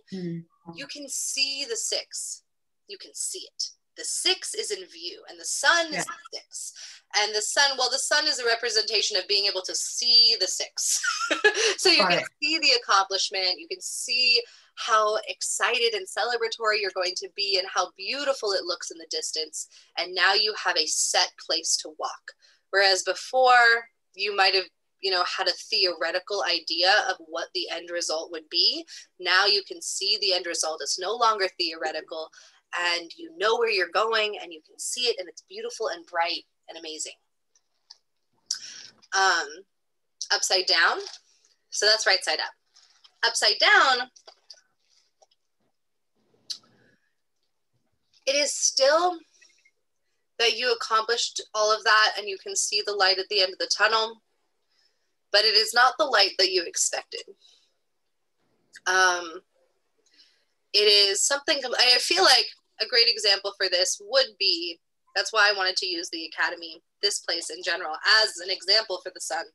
you can see the 6. You can see it. The 6 is in view and the sun is the 6. And the sun, well, the sun is a representation of being able to see the 6. So you can see the accomplishment, you can see how excited and celebratory you're going to be and how beautiful it looks in the distance. And now you have a set place to walk. Whereas before you might have, had a theoretical idea of what the end result would be. Now you can see the end result. It's no longer theoretical and you know where you're going and you can see it and it's beautiful and bright and amazing. Upside down. So that's right side up. Upside down, it is still that you accomplished all of that and you can see the light at the end of the tunnel, but it is not the light that you expected. It is something, I feel like a great example for this would be, that's why I wanted to use the academy, this place in general, as an example for the sun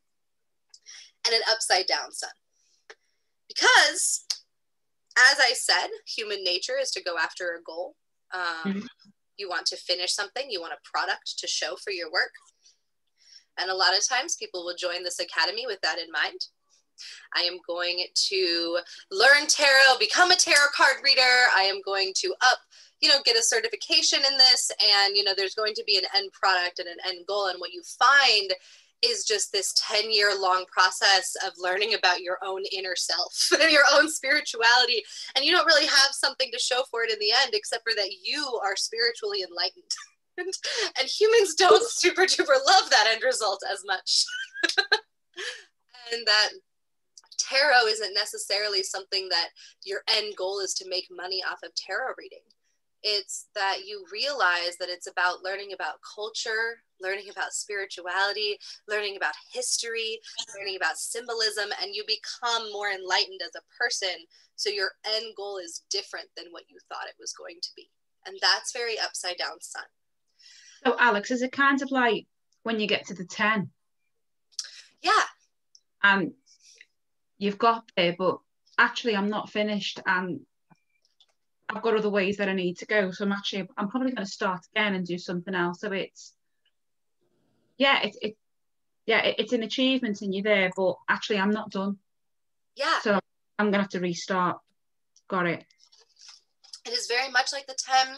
and an upside down sun. Because, as I said, human nature is to go after a goal. You want to finish something, you want a product to show for your work. And a lot of times people will join this academy with that in mind. I am going to learn tarot, become a tarot card reader. I am going to get a certification in this. And, there's going to be an end product and an end goal. And what you find is just this 10-year long process of learning about your own inner self and your own spirituality. And you don't really have something to show for it in the end, except for that you are spiritually enlightened. And humans don't super duper love that end result as much. And that tarot isn't necessarily something that your end goal is to make money off of tarot reading. It's that you realize that it's about learning about culture, learning about spirituality, learning about history, learning about symbolism, and you become more enlightened as a person. So your end goal is different than what you thought it was going to be. And that's very upside down sun. So Alex, is it kind of like when you get to the 10? Yeah. And you've got there, but actually I'm not finished and I've got other ways that I need to go. So I'm probably going to start again and do something else. So it's an achievement and you're there, but actually I'm not done. Yeah. So I'm going to have to restart. Got it. It is very much like the 10.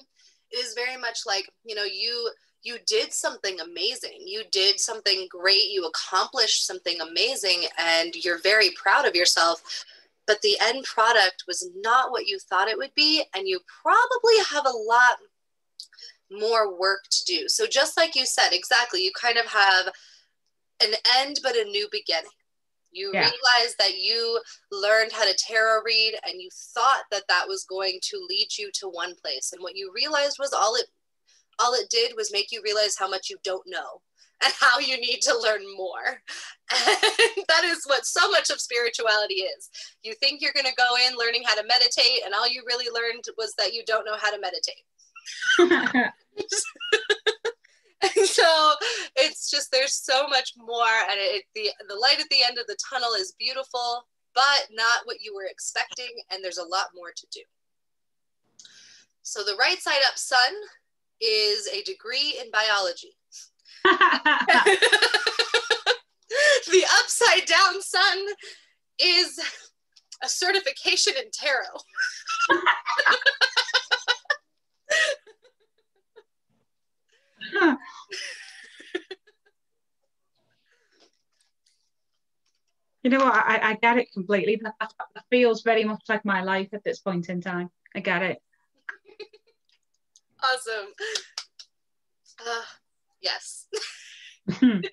It is very much like, you you did something amazing. You did something great. You accomplished something amazing, and you're very proud of yourself. But the end product was not what you thought it would be, and you probably have a lot more work to do. So just like you said, exactly, you kind of have an end but a new beginning. You realize that you learned how to tarot read, and you thought that that was going to lead you to one place, and what you realized was all it did was make you realize how much you don't know and how you need to learn more. And that is what so much of spirituality is. You think you're going to go in learning how to meditate, and all you really learned was that you don't know how to meditate. And so it's just, there's so much more, and the light at the end of the tunnel is beautiful, but not what you were expecting, and there's a lot more to do. So the right side up sun is a degree in biology. The upside down sun is a certification in tarot. You know what? I get it completely. That feels very much like my life at this point in time. I get it. Awesome. Yes. It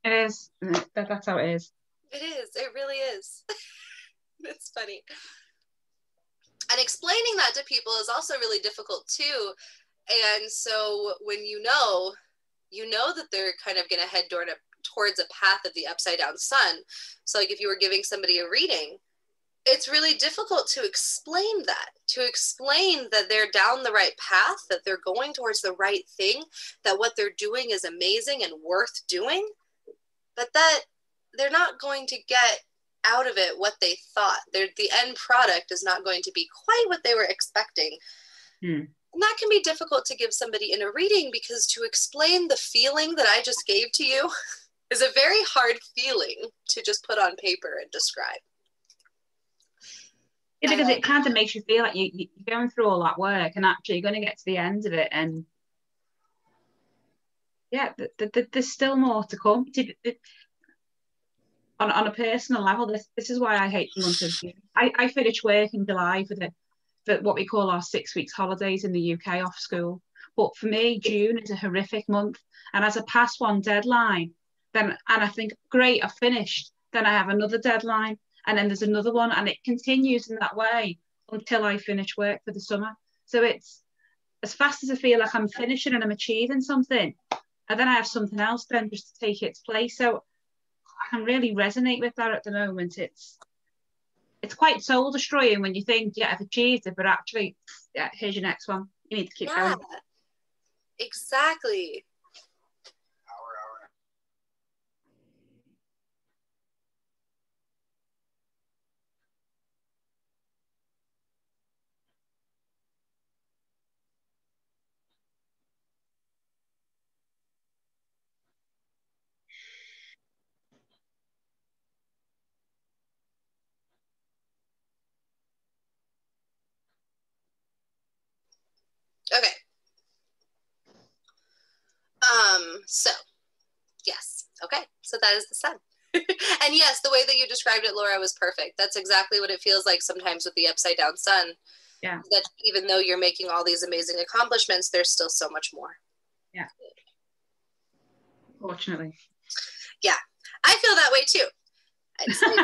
is. That's how it is. It is. It really is. It's funny. And explaining that to people is also really difficult too. And so when you know that they're kind of going to head towards a path of the upside down sun. So like if you were giving somebody a reading, it's really difficult to explain that they're down the right path, that they're going towards the right thing, that what they're doing is amazing and worth doing, but that they're not going to get out of it what they thought. The end product is not going to be quite what they were expecting. And that can be difficult to give somebody in a reading, because to explain the feeling that I just gave to you is a very hard feeling to just put on paper and describe. Yeah, because it kind of makes you feel like you're going through all that work, and actually you're going to get to the end of it, and yeah, there's still more to come. On a personal level, this is why I hate the month of June. I finished work in July for what we call our 6 weeks holidays in the UK off school. But for me, June is a horrific month. And as I pass one deadline, and I think, great, I've finished, then I have another deadline, and then there's another one, and it continues in that way until I finish work for the summer. So it's as fast as I feel like I'm finishing and I'm achieving something, and then I have something else then just to take its place. So I can really resonate with that at the moment. It's quite soul destroying when you think, yeah, I've achieved it, but actually, yeah, here's your next one. You need to keep going. Exactly. Okay. So yes. Okay. So that is the sun. And yes, the way that you described it, Laura, was perfect. That's exactly what it feels like sometimes with the upside down sun. Yeah. That even though you're making all these amazing accomplishments, there's still so much more. Yeah. Fortunately. Yeah. I feel that way too. I just need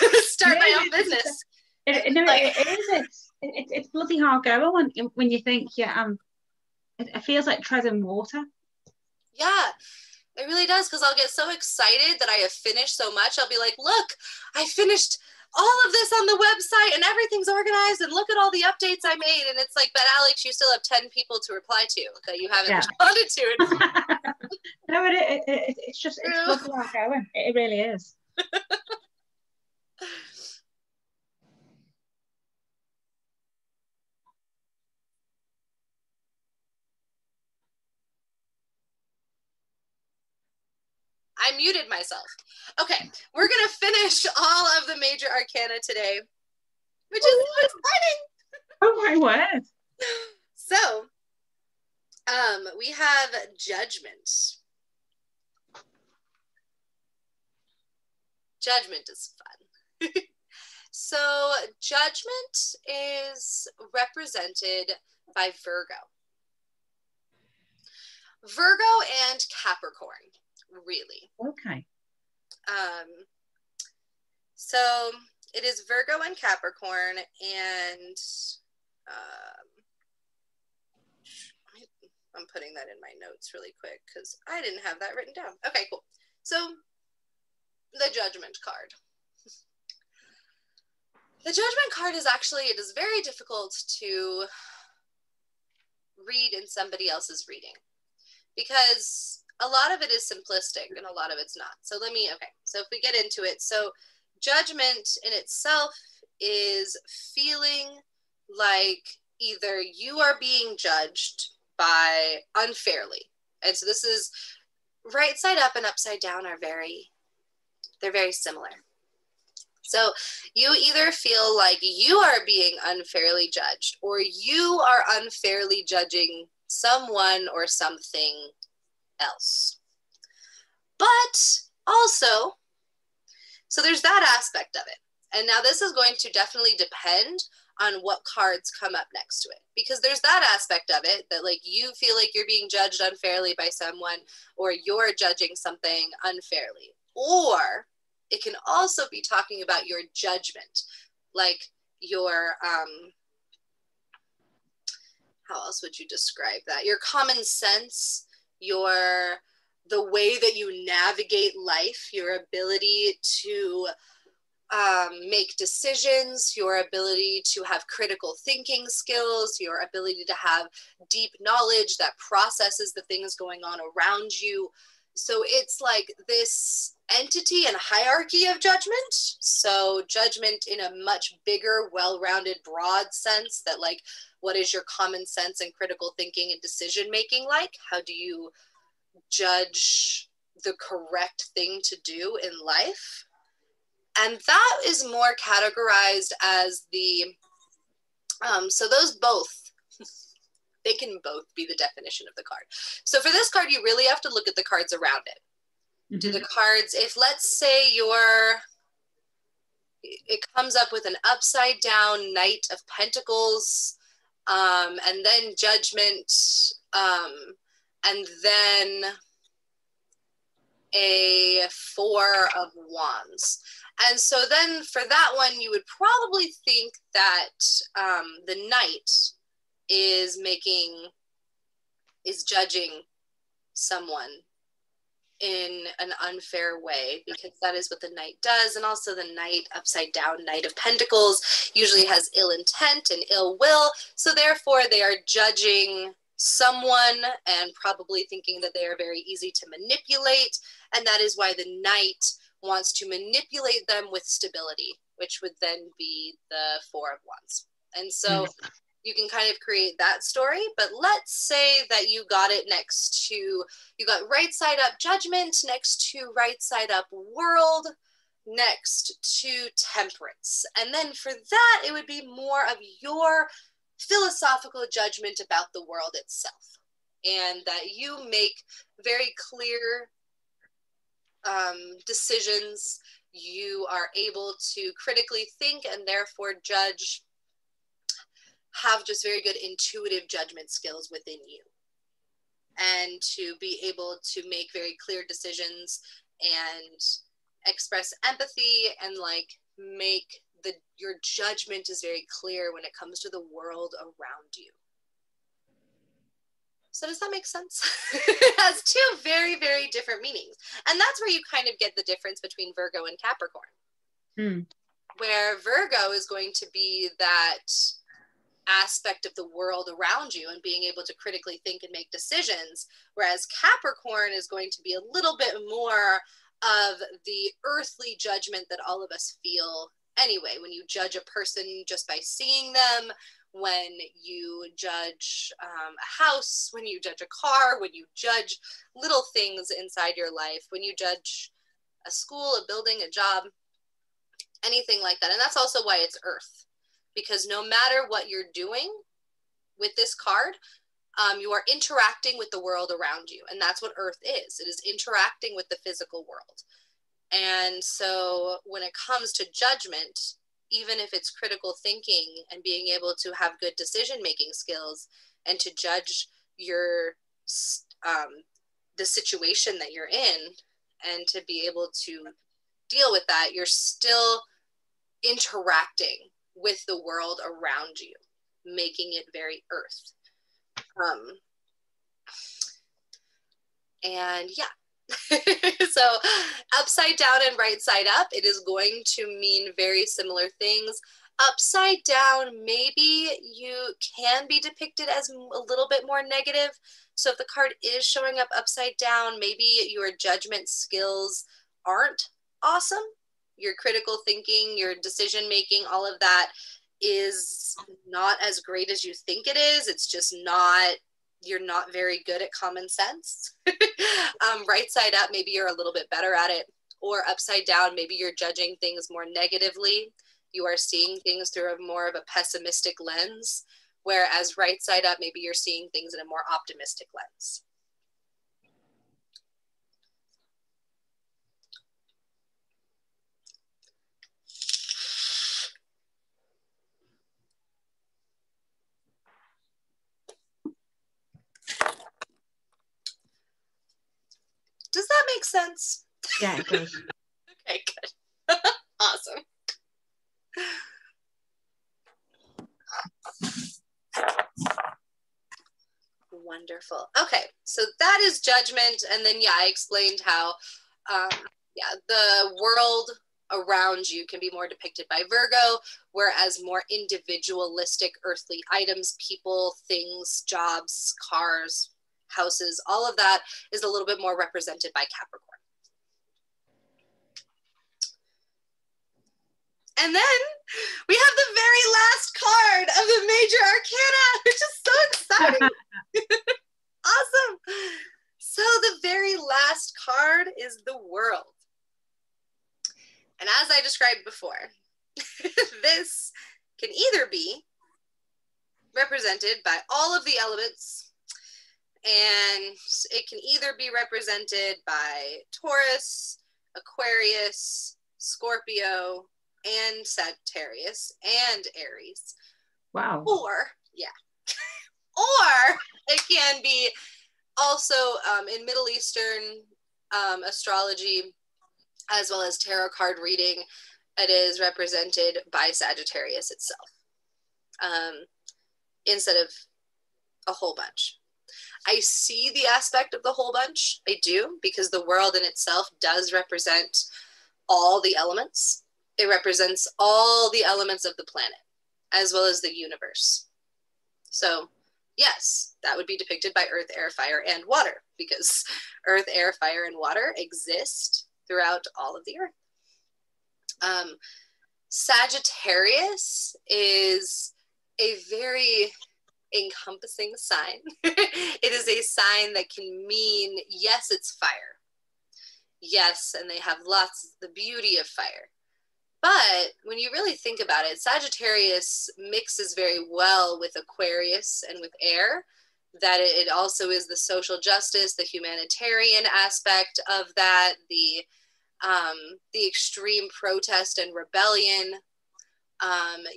to start my own business. It's bloody hard going when you think, it feels like treading water. Yeah, it really does, because I'll get so excited that I have finished so much. I'll be like, look, I finished all of this on the website and everything's organized, and look at all the updates I made. And it's like, but Alex, you still have 10 people to reply to that you haven't responded to. No, it's bloody hard going. It really is. I muted myself. Okay, we're going to finish all of the Major Arcana today, which is so exciting. Oh my word. So, We have Judgment. Judgment is fun. So Judgment is represented by Virgo. Virgo and Capricorn, really. Okay. So it is Virgo and Capricorn, and I'm putting that in my notes really quick because I didn't have that written down. Okay, cool. So the Judgment card. The Judgment card is actually, it is very difficult to read in somebody else's reading because a lot of it is simplistic and a lot of it's not. So so if we get into it, so Judgment in itself is feeling like either you are being judged by unfairly. And so this is right side up and upside down they're very similar. So you either feel like you are being unfairly judged or you are unfairly judging someone or something else. But also, so there's that aspect of it. And now this is going to definitely depend on what cards come up next to it, because there's that aspect of it that like you feel like you're being judged unfairly by someone or you're judging something unfairly. Or it can also be talking about your judgment, like your, how else would you describe that? Your common sense, the way that you navigate life, your ability to make decisions, your ability to have critical thinking skills, your ability to have deep knowledge that processes the things going on around you. So it's like this entity and hierarchy of judgment. So judgment in a much bigger, well-rounded, broad sense that like, what is your common sense and critical thinking and decision making like? How do you judge the correct thing to do in life? And that is more categorized as the, so those both, they can both be the definition of the card. So for this card, you really have to look at the cards around it. Mm-hmm. Do the cards, if let's say it comes up with an upside down Knight of Pentacles, and then Judgment, and then a Four of Wands. And so then for that one, you would probably think that the Knight is judging someone in an unfair way, because that is what the Knight does. And also the Knight, upside down Knight of Pentacles, usually has ill intent and ill will. So therefore they are judging someone and probably thinking that they are very easy to manipulate. And that is why the Knight wants to manipulate them with stability, which would then be the Four of Wands. And so you can kind of create that story, but let's say that you got it next to, you got right side up Judgment, next to right side up World, next to Temperance. And then for that, it would be more of your philosophical judgment about the world itself, and that you make very clear decisions. You are able to critically think and therefore judge, have just very good intuitive judgment skills within you, and to be able to make very clear decisions and express empathy and like make your judgment is very clear when it comes to the world around you. So does that make sense? It has two very, very different meanings. And that's where you kind of get the difference between Virgo and Capricorn. Where Virgo is going to be that aspect of the world around you and being able to critically think and make decisions, whereas Capricorn is going to be a little bit more of the earthly judgment that all of us feel anyway, when you judge a person just by seeing them, when you judge a house, when you judge a car, when you judge little things inside your life, when you judge a school, a building, a job, anything like that. And that's also why it's earth, because no matter what you're doing with this card, You are interacting with the world around you, and that's what Earth is. It is interacting with the physical world. And so when it comes to judgment, even if it's critical thinking and being able to have good decision-making skills and to judge your the situation that you're in and to be able to deal with that, you're still interacting with the world around you, making it very Earth. And yeah. So upside down and right side up, it is going to mean very similar things. Upside down, maybe you can be depicted as a little bit more negative. So if the card is showing up upside down, maybe your judgment skills aren't awesome. Your critical thinking, your decision making, all of that is not as great as you think it is. It's just not, you're not very good at common sense. Right side up, maybe you're a little bit better at it. Or upside down, maybe you're judging things more negatively. You are seeing things through more of a pessimistic lens. Whereas right side up, maybe you're seeing things in a more optimistic lens. Does that make sense? Yeah, it does. Okay, good. Awesome. Wonderful. Okay, so that is judgment. And then, yeah, I explained how, the world around you can be more depicted by Virgo, whereas more individualistic earthly items, people, things, jobs, cars, houses, all of that is a little bit more represented by Capricorn. And then we have the very last card of the Major Arcana, which is so exciting. Awesome. So the very last card is the World. And as I described before, this can either be represented by all of the elements, and it can either be represented by Taurus, Aquarius, Scorpio, and Sagittarius, and Aries. Wow. Or, yeah. Or it can be also in Middle Eastern astrology, as well as tarot card reading, it is represented by Sagittarius itself, instead of a whole bunch. I see the aspect of the whole bunch. I do, because the world in itself does represent all the elements. It represents all the elements of the planet, as well as the universe. So yes, that would be depicted by earth, air, fire, and water, because earth, air, fire, and water exist throughout all of the earth. Sagittarius is a very encompassing sign. It is a sign that can mean, yes, it's fire. Yes, and they have lots of the beauty of fire. But when you really think about it, Sagittarius mixes very well with Aquarius and with air, that it also is the social justice, the humanitarian aspect of that, the extreme protest and rebellion.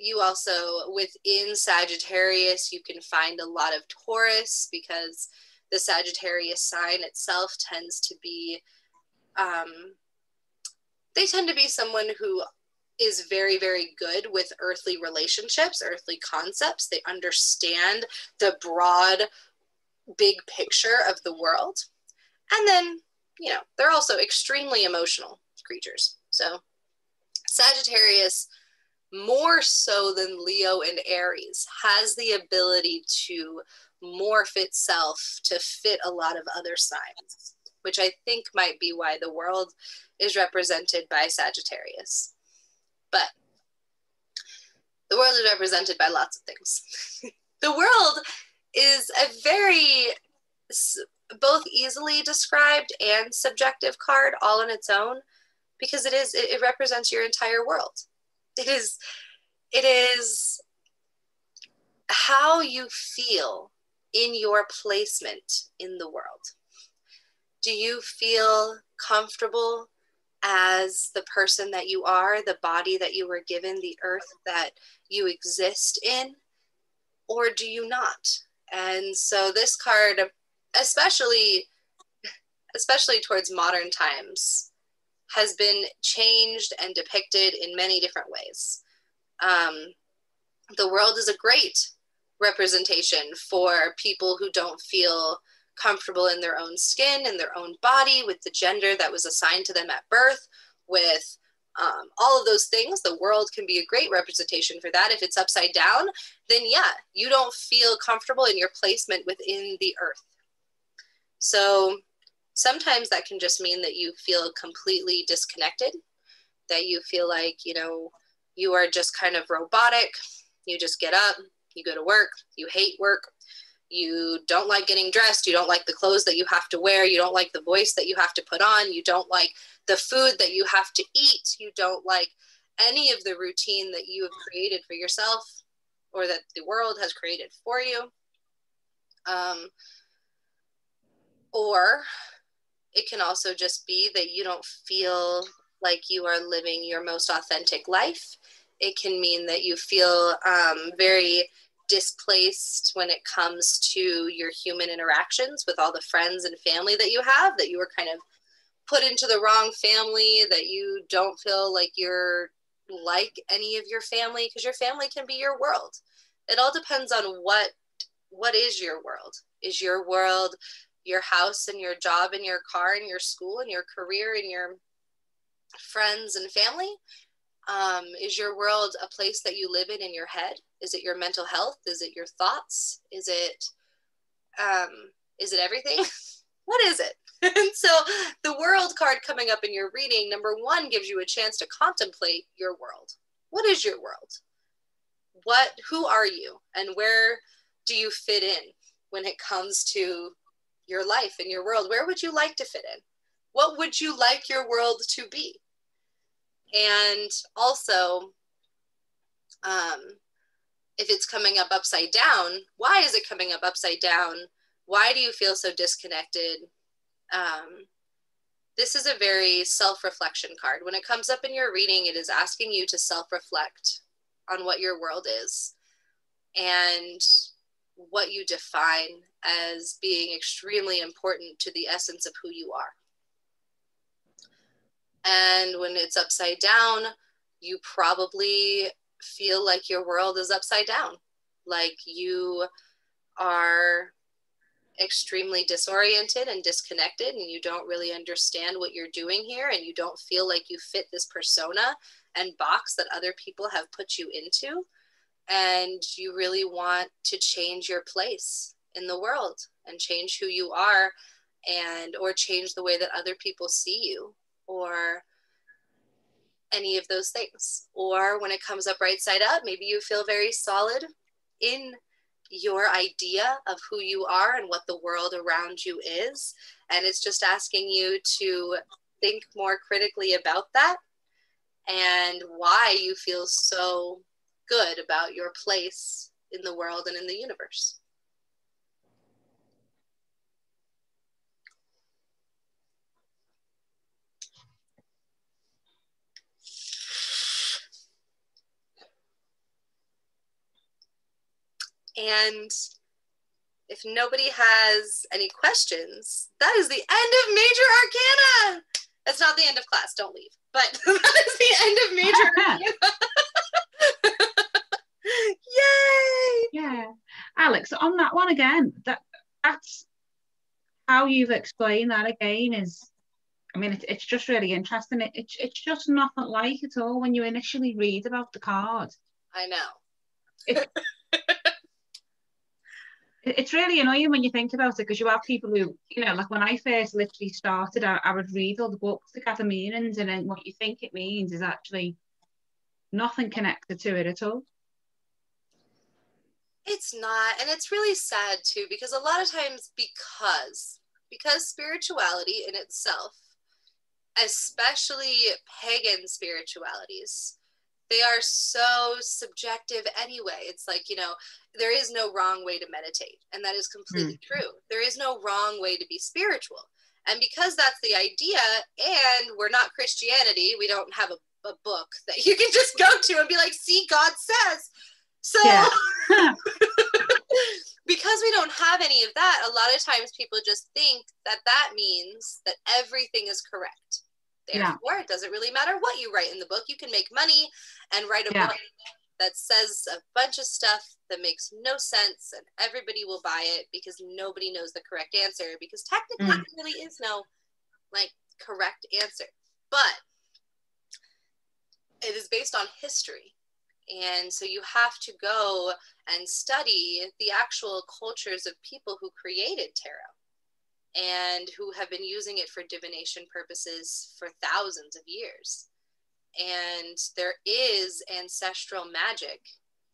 You also, within Sagittarius, you can find a lot of Taurus, because the Sagittarius sign itself tends to be, they tend to be someone who is very, very good with earthly relationships, earthly concepts. They understand the broad, big picture of the world. And then, they're also extremely emotional creatures. So Sagittarius, more so than Leo and Aries, has the ability to morph itself to fit a lot of other signs, which I think might be why the world is represented by Sagittarius. But the world is represented by lots of things. The world is a very both easily described and subjective card all on its own, because it represents your entire world. It is how you feel in your placement in the world? Do you feel comfortable as the person that you are, the body that you were given, the earth that you exist in, or do you not? And so this card, especially towards modern times, has been changed and depicted in many different ways. The world is a great representation for people who don't feel comfortable in their own skin, in their own body, with the gender that was assigned to them at birth, with all of those things. The world can be a great representation for that. If it's upside down, then yeah, you don't feel comfortable in your placement within the earth. So sometimes that can just mean that you feel completely disconnected, that you feel like, you know, you are just kind of robotic. You just get up, you go to work, you hate work, you don't like getting dressed, you don't like the clothes that you have to wear, you don't like the voice that you have to put on, you don't like the food that you have to eat, you don't like any of the routine that you have created for yourself or that the world has created for you. Or it can also just be that you don't feel like you are living your most authentic life. It can mean that you feel very displaced when it comes to your human interactions with all the friends and family that you have, that you were kind of put into the wrong family, that you don't feel like you're like any of your family, because your family can be your world. It all depends on what is your world. Is your world your house and your job and your car and your school and your career and your friends and family? Is your world a place that you live in your head? Is it your mental health? Is it your thoughts? Is it everything? What is it? And so the world card coming up in your reading, number one, gives you a chance to contemplate your world. What is your world? Who are you? And where do you fit in when it comes to your life and your world? Where would you like to fit in? What would you like your world to be? And also, if it's coming up upside down, why is it coming up upside down? Why do you feel so disconnected? This is a very self-reflection card. When it comes up in your reading, it is asking you to self-reflect on what your world is and what you define as being extremely important to the essence of who you are. And when it's upside down, you probably feel like your world is upside down, like you are extremely disoriented and disconnected, and you don't really understand what you're doing here, and you don't feel like you fit this persona and box that other people have put you into, and you really want to change your place in the world and change who you are, and or change the way that other people see you, or any of those things. Or when it comes up right side up, maybe you feel very solid in your idea of who you are and what the world around you is, and it's just asking you to think more critically about that and why you feel so good about your place in the world and in the universe. And if nobody has any questions, that is the end of Major Arcana. That's not the end of class, don't leave. But that is the end of Major Arcana. Yay! Yeah. Alex, on that one again, that's how you've explained that again is, I mean, it's just really interesting. It's just nothing like it all when you initially read about the card. I know. It's really annoying when you think about it, because you have people who, you know, like when I first literally started, I would read all the books to gather meanings, and then what you think it means is actually nothing connected to it at all. It's not, and it's really sad too, because a lot of times because spirituality in itself, especially pagan spiritualities, They are so subjective anyway. It's like, you know, there is no wrong way to meditate. And that is completely true. There is no wrong way to be spiritual. And because that's the idea, and we're not Christianity, we don't have a book that you can just go to and be like, see, God says. So because we don't have any of that, a lot of times people just think that that means that everything is correct. Therefore, it doesn't really matter what you write in the book. You can make money and write a book that says a bunch of stuff that makes no sense, and everybody will buy it because nobody knows the correct answer, because technically there really is no like correct answer. But it is based on history. And so you have to go and study the actual cultures of people who created tarot and who have been using it for divination purposes for thousands of years. And there is ancestral magic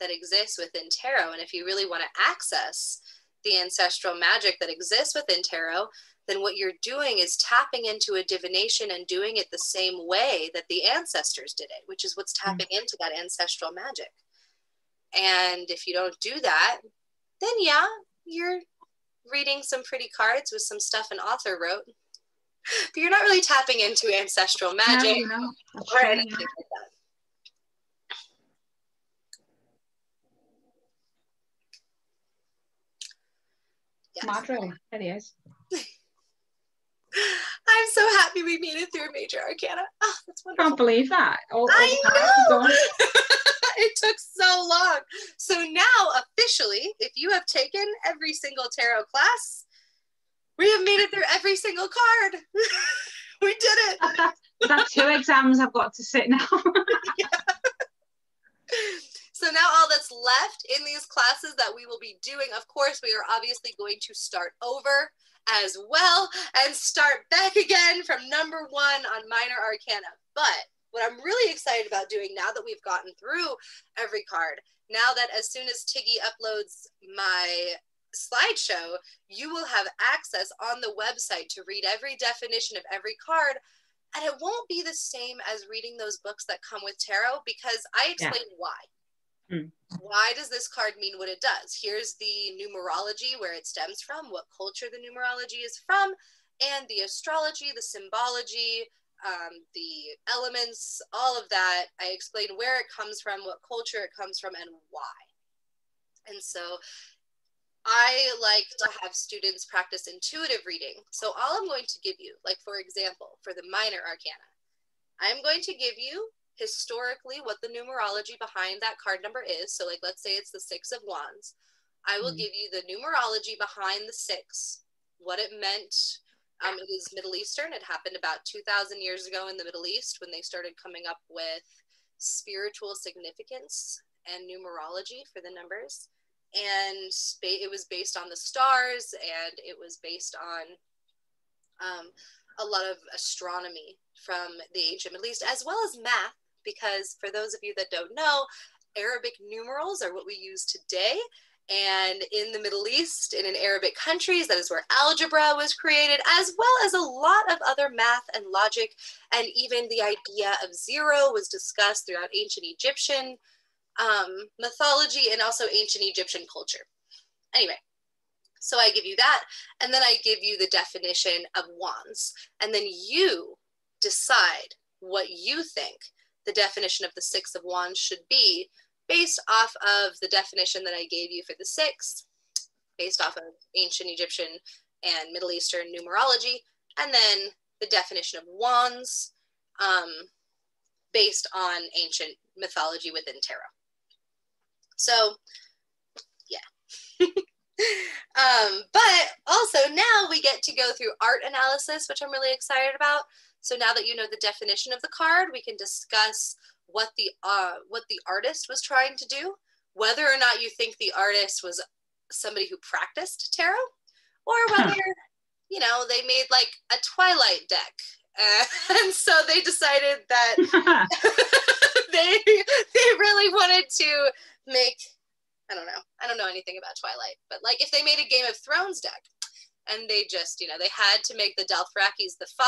that exists within tarot. And if you really want to access the ancestral magic that exists within tarot, then what you're doing is tapping into a divination and doing it the same way that the ancestors did it, which is what's tapping into that ancestral magic. And if you don't do that, then yeah, you're reading some pretty cards with some stuff an author wrote, but you're not really tapping into ancestral magic or anything like that. Yes. Mad, really. It is. I'm so happy we made it through Major Arcana. Oh, that's wonderful. I can't believe that. I know. It took so long. So now, officially, if you have taken every single tarot class, we have made it through every single card. We did it. That's 2 exams I've got to sit now. So now all that's left in these classes that we will be doing, of course, we are obviously going to start over as well and start back again from number 1 on Minor Arcana. But what I'm really excited about doing now that we've gotten through every card, now that as soon as Tiggy uploads my slideshow, you will have access on the website to read every definition of every card. And it won't be the same as reading those books that come with tarot, because I explain why. Why does this card mean what it does? Here's the numerology, where it stems from, what culture the numerology is from, and the astrology, the symbology, the elements, all of that. I explain where it comes from, what culture it comes from, and why. And so I like to have students practice intuitive reading. So all I'm going to give you, like for example, for the Minor Arcana, I'm going to give you historically what the numerology behind that card number is. So like, let's say it's the 6 of Wands. I will give you the numerology behind the 6, what it meant. It is Middle Eastern. It happened about 2,000 years ago in the Middle East when they started coming up with spiritual significance and numerology for the numbers. And it was based on the stars, and it was based on a lot of astronomy from the ancient Middle East, as well as math, because for those of you that don't know, Arabic numerals are what we use today. And in the Middle East and in Arabic countries, that is where algebra was created, as well as a lot of other math and logic. And even the idea of zero was discussed throughout ancient Egyptian mythology and also ancient Egyptian culture. Anyway, so I give you that, and then I give you the definition of wands, and then you decide what you think the definition of the 6 of Wands should be, based off of the definition that I gave you for the 6, based off of ancient Egyptian and Middle Eastern numerology, and then the definition of wands based on ancient mythology within tarot. So, yeah. But also now we get to go through art analysis, which I'm really excited about. So now that you know the definition of the card, we can discuss what the artist was trying to do, whether or not you think the artist was somebody who practiced tarot, or whether, you know, they made like a Twilight deck. And so they decided that they really wanted to make, I don't know anything about Twilight, but like if they made a Game of Thrones deck and they just, you know, they had to make the Dothraki the 5,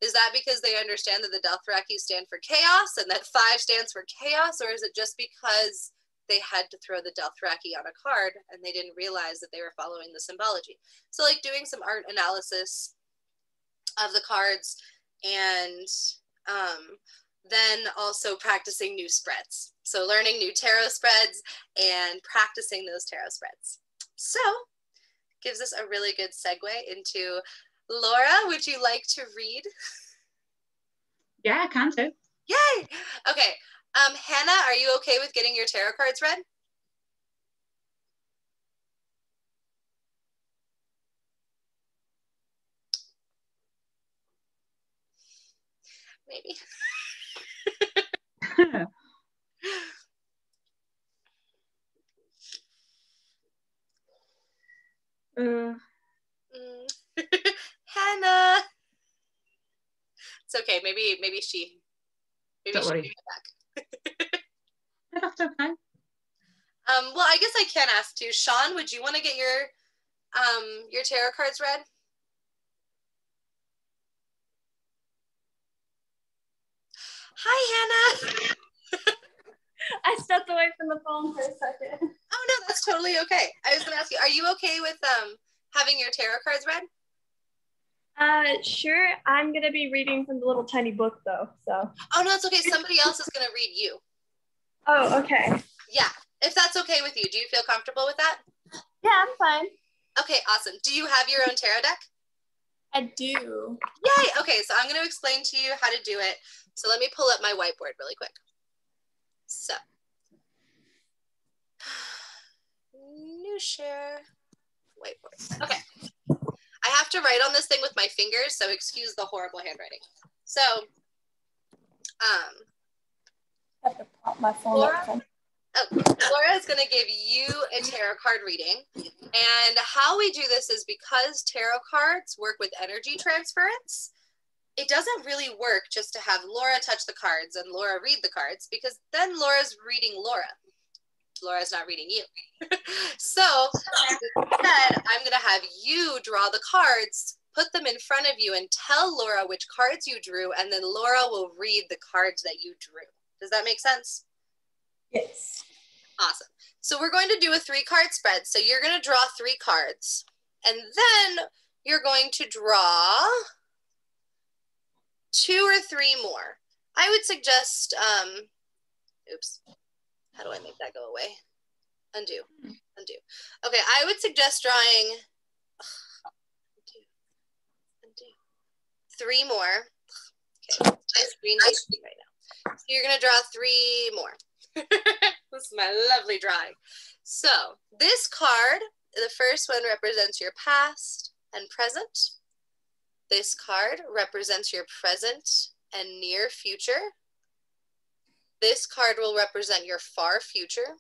Is that because they understand that the Dothraki stand for chaos and that 5 stands for chaos, or is it just because they had to throw the Dothraki on a card and they didn't realize that they were following the symbology? So like doing some art analysis of the cards, and then also practicing new spreads. So learning new tarot spreads and practicing those tarot spreads. So gives us a really good segue into Laura. Would you like to read? Yeah, I can do. Yay! Okay. Hannah, are you okay with getting your tarot cards read? Maybe. Hannah. It's okay. Maybe she Don't worry. get back. That's okay. Well, I guess I can ask too. Sean, would you want to get your tarot cards read? Hi, Hannah. I stepped away from the phone for a second. Oh no, that's totally okay. I was gonna ask you, are you okay with having your tarot cards read? Sure. I'm gonna be reading from the little tiny book though, so. Oh no, it's okay. Somebody else is gonna read you. Oh, okay. Yeah, if that's okay with you. Do you feel comfortable with that? Yeah, I'm fine. Okay, awesome. Do you have your own tarot deck? I do. Yay! Okay, so I'm gonna explain to you how to do it. So let me pull up my whiteboard really quick. So, new share, whiteboard. Okay. I have to write on this thing with my fingers, so excuse the horrible handwriting. So, I have to pop my phone Laura, up. Laura is going to give you a tarot card reading. And how we do this is because tarot cards work with energy transference, it doesn't really work just to have Laura touch the cards and Laura read the cards, because then Laura's reading Laura. Laura's not reading you. So instead, I'm going to have you draw the cards, put them in front of you, and tell Laura which cards you drew, and then Laura will read the cards that you drew. Does that make sense? Yes. Awesome. So we're going to do a 3-card spread. So you're going to draw 3 cards, and then you're going to draw 2 or 3 more. I would suggest, oops, how do I make that go away? Undo. Okay, I would suggest drawing 3 more. Okay, my screen is right now. So you're gonna draw 3 more. This is my lovely drawing. So this card, the first one represents your past and present. This card represents your present and near future. This card will represent your far future.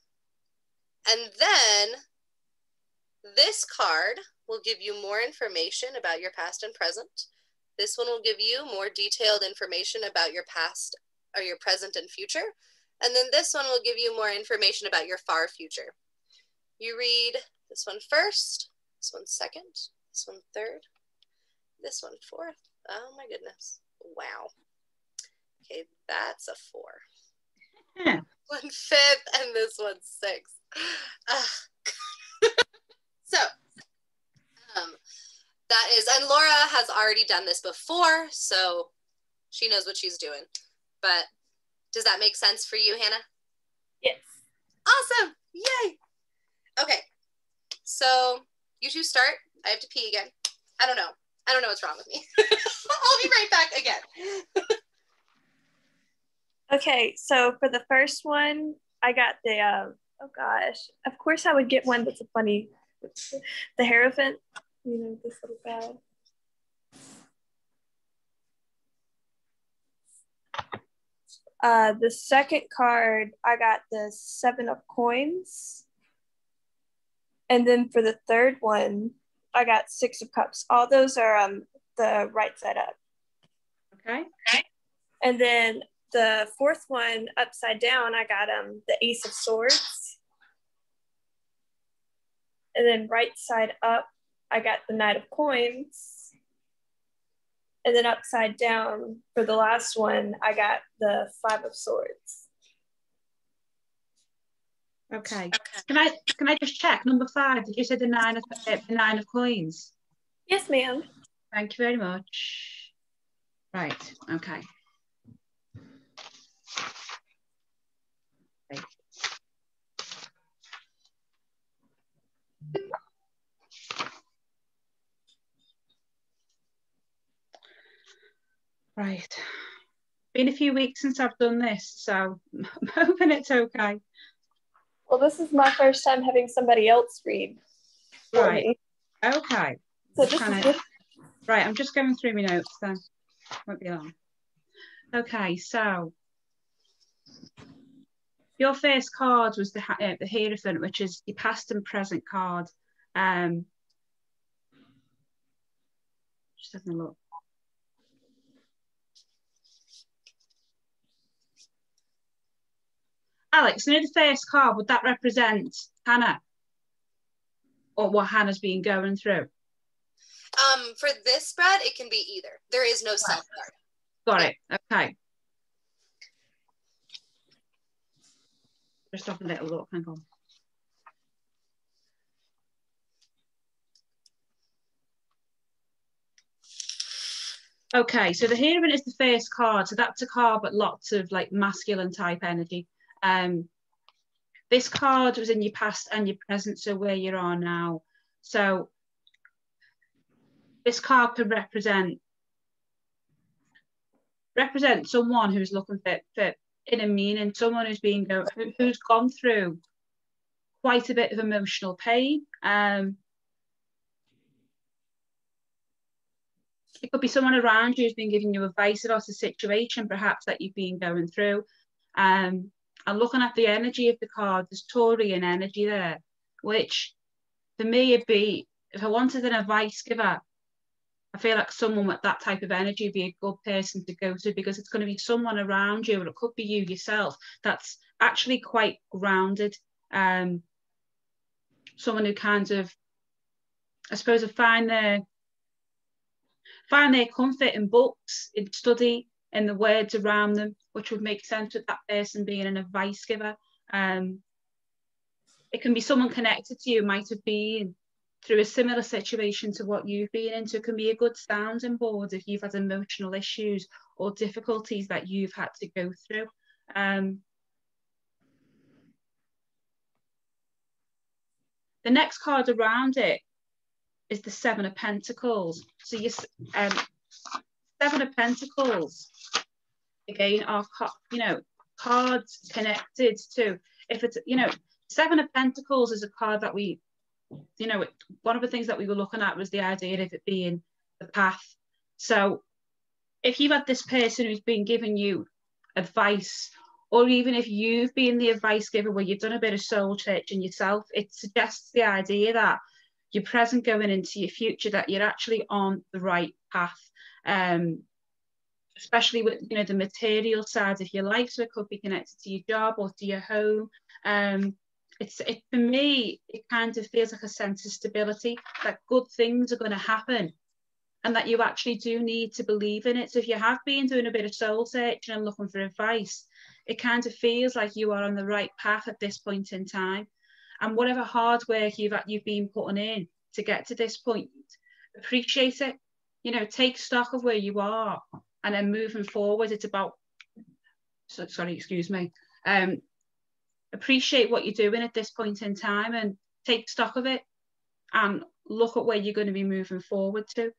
And then this card will give you more information about your past and present. This one will give you more detailed information about your past or your present and future. And then this one will give you more information about your far future. You read this one first, this one second, this one third, this one fourth. Oh my goodness. Wow. Okay, that's a 4. Yeah. 1 5th, and this one's 6th. So, that is, and Laura has already done this before, so she knows what she's doing. But does that make sense for you, Hannah? Yes. Awesome. Yay. Okay. So you 2 start. I have to pee again. I don't know what's wrong with me. I'll be right back again. Okay, so for the first one, I got the, oh gosh, of course I would get one that's a funny, the Hierophant, you know, this little guy. The second card, I got the 7 of Coins. And then for the third one, I got 6 of Cups. All those are the right side up. Okay. And then the fourth one, upside down, I got the Ace of Swords. And then right side up, I got the Knight of Coins. And then upside down for the last one, I got the 5 of Swords. Okay. Can I just check number 5? Did you say the 9 of coins? Yes, ma'am. Thank you very much. Right. Okay. Right. Been a few weeks since I've done this, so I'm hoping it's okay. Well, this is my first time having somebody else read for me. Okay. So this is good. Right, I'm just going through my notes then. Won't be long. Okay, so your first card was the Hierophant, which is your past and present card. Just having a look. Alex, you know the first card, would that represent Hannah? Or what Hannah's been going through? For this spread, it can be either. There is no self card. Got it. Okay. Just have a little look. Hang on. Okay, so the Hierophant is the first card. So that's a card, but lots of like masculine type energy. This card was in your past and your present, so where you are now. So this card could represent someone who's looking for inner meaning, someone who's gone through quite a bit of emotional pain. It could be someone around you who's been giving you advice about a situation, perhaps, that you've been going through. And looking at the energy of the card, there's Taurian energy there, which for me would be, if I wanted an advice giver, I feel like someone with that type of energy would be a good person to go to, because it's going to be someone around you, or it could be you yourself, that's actually quite grounded. Someone who kind of, I suppose, find their comfort in books, in study, in the words around them, which would make sense with that person being an advice giver. It can be someone connected to you, might have been through a similar situation to what you've been into. It can be a good sounding board if you've had emotional issues or difficulties that you've had to go through. The next card around it is the 7 of Pentacles. So your 7 of Pentacles, again, are cards connected to, if it's, 7 of Pentacles is a card that we, one of the things that we were looking at was the idea of it being the path. So if you've had this person who's been giving you advice, or even if you've been the advice giver where you've done a bit of soul searching yourself, it suggests the idea that your present going into your future, that you're actually on the right path, especially with the material side of your life. So it could be connected to your job or to your home. For me, it kind of feels like a sense of stability, that good things are going to happen, and that you actually do need to believe in it. So if you have been doing a bit of soul searching and looking for advice, it kind of feels like you are on the right path at this point in time. And whatever hard work you've been putting in to get to this point, appreciate it. Take stock of where you are, and then moving forward, it's about, appreciate what you're doing at this point in time, and take stock of it, and look at where you're going to be moving forward to.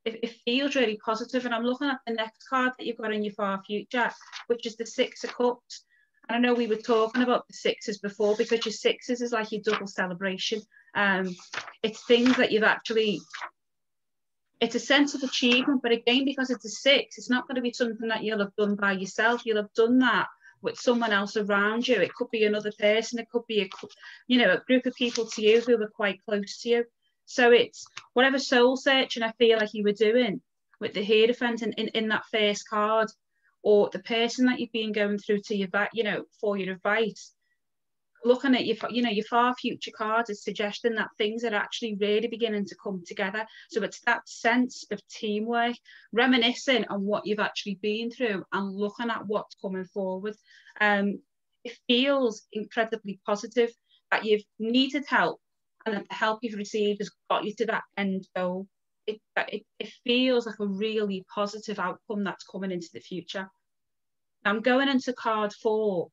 It feels really positive. And I'm looking at the next card that you've got in your far future, which is the 6 of Cups. And I know we were talking about the 6s before, because your 6s is like your double celebration. It's things that you've actually, it's a sense of achievement, but again, because it's a 6, it's not going to be something that you'll have done by yourself. You'll have done that with someone else around you. It could be another person, it could be a group of people to you who are quite close to you. So it's whatever soul searching I feel like you were doing with the Hierophant in that first card, or the person that you've been going through to your back, for your advice, looking at your, you know, your far future cards is suggesting that things are actually really beginning to come together. So it's that sense of teamwork, reminiscing on what you've actually been through and looking at what's coming forward. It feels incredibly positive that you've needed help, and that the help you've received has got you to that end goal. It feels like a really positive outcome that's coming into the future. I'm going into card 4,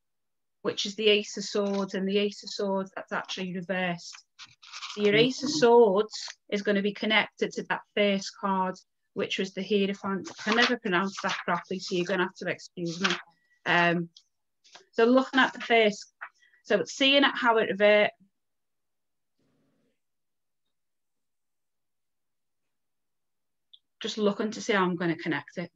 which is the Ace of Swords, and the Ace of Swords, that's actually reversed. So your Ace of Swords is going to be connected to that first card, which was the Hierophant. I can never pronounce that properly, so you're going to have to excuse me. So looking at the first, so it's seeing it how it reverts. Just looking to see how I'm going to connect it.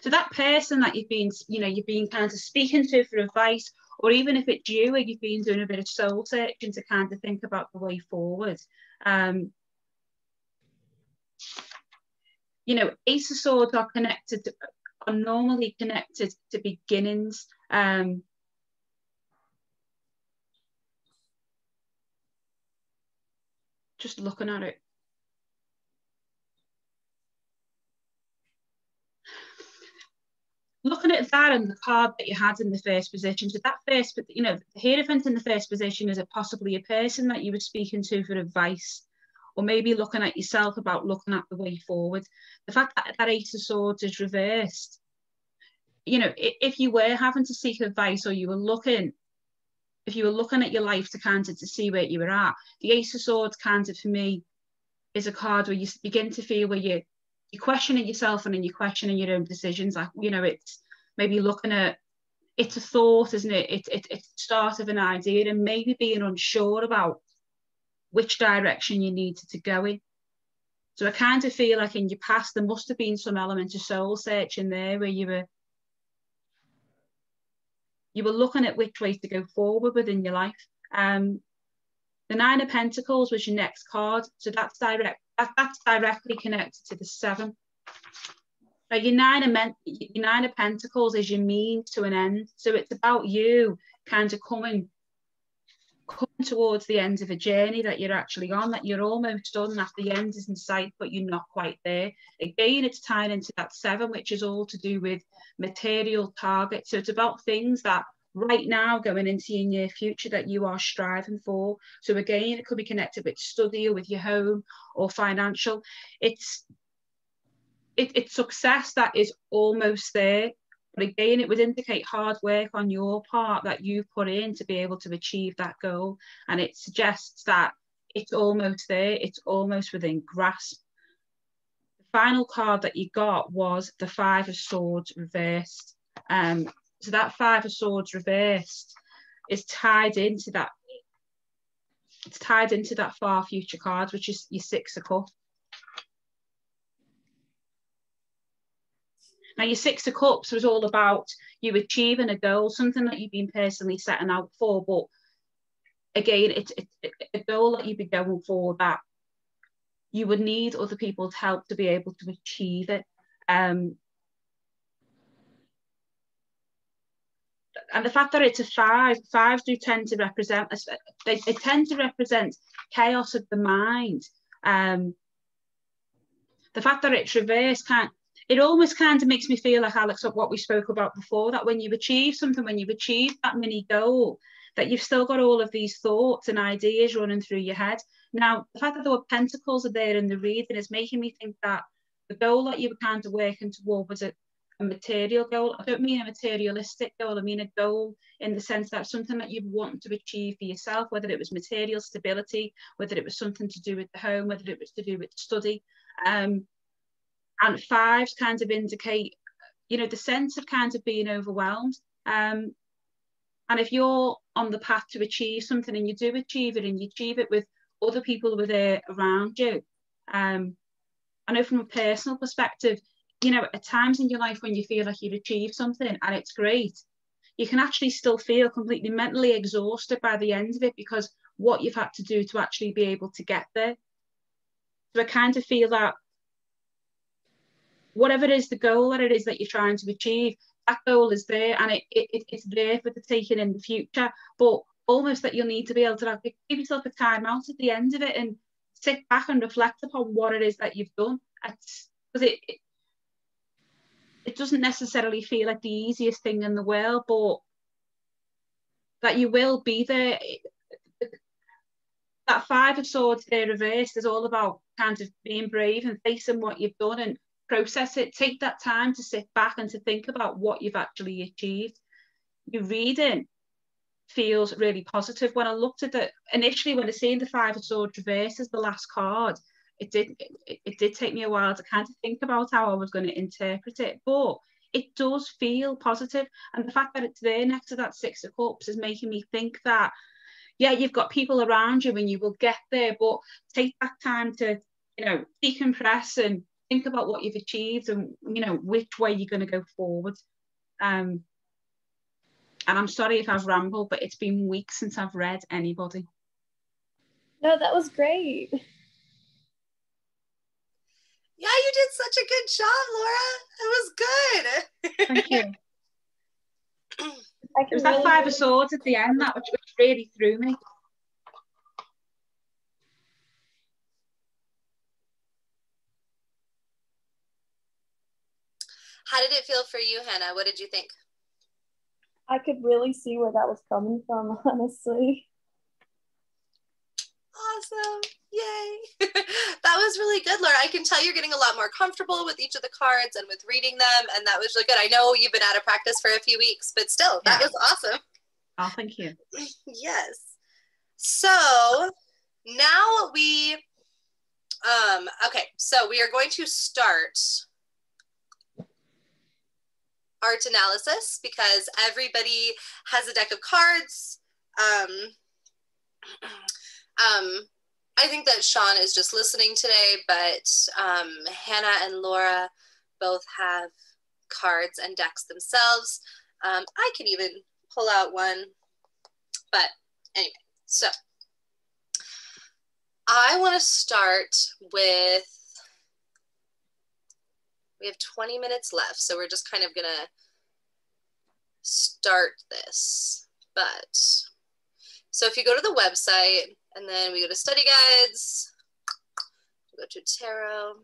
So that person that you've been, you know, you've been kind of speaking to for advice, or even if it's you where you've been doing a bit of soul searching to kind of think about the way forward. You know, Ace of Swords are connected, are normally connected to beginnings. Just looking at it. Looking at that and the card that you had in the first position, so that first, you know, the Hierophant in the first position is possibly a person that you were speaking to for advice, or maybe looking at yourself about looking at the way forward. The fact that that Ace of Swords is reversed, you know, if you were having to seek advice, or you were looking, if you were looking at your life to kind of to see where you were at, the Ace of Swords kind of for me is a card where you begin to feel where you're questioning yourself, and then you're questioning your own decisions. Like, you know, it's maybe looking at, it's a thought, isn't it? It's the start of an idea, and maybe being unsure about which direction you needed to go in. So I kind of feel like in your past, there must have been some element of soul searching there where you were looking at which way to go forward within your life. The Nine of Pentacles was your next card. So that's directly connected to the 7. Now your Nine of Pentacles is your means to an end. So it's about you kind of coming towards the end of a journey that you're actually on, that you're almost done, that the end is in sight, but you're not quite there. Again, it's tying into that 7, which is all to do with material targets. So it's about things that right now going into your near future that you are striving for. So again, it could be connected with study, or with your home, or financial. It's success that is almost there. But again, it would indicate hard work on your part that you've put in to be able to achieve that goal. And it suggests that it's almost there, it's almost within grasp. The final card that you got was the 5 of Swords reversed. So that 5 of Swords reversed is tied into that. It's tied into that far future card, which is your 6 of Cups. Now, your 6 of Cups was all about you achieving a goal, something that you've been personally setting out for. But again, it's a goal that you'd be going for that you would need other people's help to be able to achieve it. And the fact that it's a 5, 5s do tend to represent, they tend to represent chaos of the mind. The fact that it's reversed it almost kind of makes me feel like, Alex, what we spoke about before, that when you achieve something, when you've achieved that mini goal, that you've still got all of these thoughts and ideas running through your head. Now, the fact that the pentacles are there in the reading is making me think that the goal that you were kind of working toward was a material goal. I don't mean a materialistic goal, I mean a goal in the sense that something that you want to achieve for yourself, whether it was material stability, whether it was something to do with the home, whether it was to do with study. And 5s kind of indicate, you know, the sense of kind of being overwhelmed. And if you're on the path to achieve something and you do achieve it, and you achieve it with other people who are there around you, I know from a personal perspective, you know, at times in your life when you feel like you've achieved something and it's great, you can actually still feel completely mentally exhausted by the end of it, because what you've had to do to actually be able to get there. So I kind of feel that whatever it is, the goal that it is that you're trying to achieve, that goal is there, and it's there for the taking in the future. But almost that you'll need to be able to like, give yourself a time out at the end of it and sit back and reflect upon what it is that you've done. Because it doesn't necessarily feel like the easiest thing in the world, but that you will be there. That Five of Swords there reversed is all about kind of being brave and facing what you've done and process it. Take that time to sit back and to think about what you've actually achieved. Your reading feels really positive. When I looked at it initially, when I seen the Five of Swords reversed as the last card, it did take me a while to kind of think about how I was going to interpret it, but it does feel positive. And the fact that it's there next to that Six of Cups is making me think that, yeah, you've got people around you and you will get there, but take that time to, you know, decompress and think about what you've achieved and, you know, which way you're going to go forward. And I'm sorry if I've rambled, but it's been weeks since I've read anybody. No, that was great. Yeah, you did such a good job, Laura. It was good. Thank you. It was that Five of Swords at the end that which really threw me. How did it feel for you, Hannah? What did you think? I could really see where that was coming from, honestly. Awesome. Yay. That was really good, Laura. I can tell you're getting a lot more comfortable with each of the cards and with reading them, and that was really good. I know you've been out of practice for a few weeks, but still, that was awesome. Oh, thank you. Yes. So now we, okay, so we are going to start art analysis because everybody has a deck of cards. I think that Sean is just listening today, but Hannah and Laura both have cards and decks themselves. I can even pull out one, but anyway, so I want to start with, we have 20 minutes left, so we're just kind of gonna start this. But so if you go to the website and then we go to study guides, we go to tarot,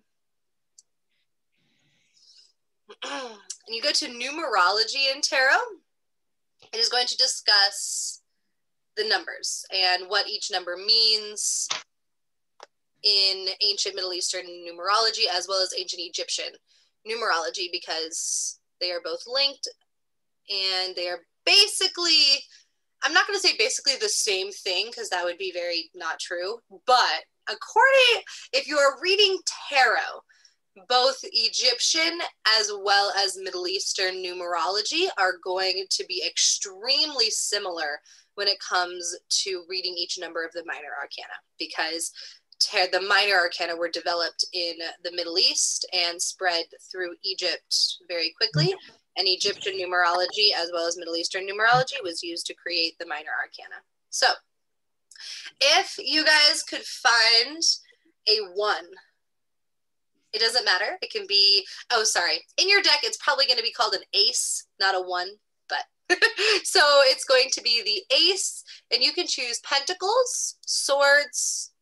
and you go to numerology in tarot, it is going to discuss the numbers and what each number means in ancient Middle Eastern numerology as well as ancient Egyptian numerology, because they are both linked and they are basically, I'm not going to say basically the same thing because that would be very not true, but according, if you are reading tarot, both Egyptian as well as Middle Eastern numerology are going to be extremely similar when it comes to reading each number of the minor arcana, because the minor arcana were developed in the Middle East and spread through Egypt very quickly. And Egyptian numerology, as well as Middle Eastern numerology, was used to create the minor arcana. So if you guys could find a 1, it doesn't matter. It can be, oh, sorry. In your deck, it's probably going to be called an ace, not a 1, but so it's going to be the ace, and you can choose pentacles, swords,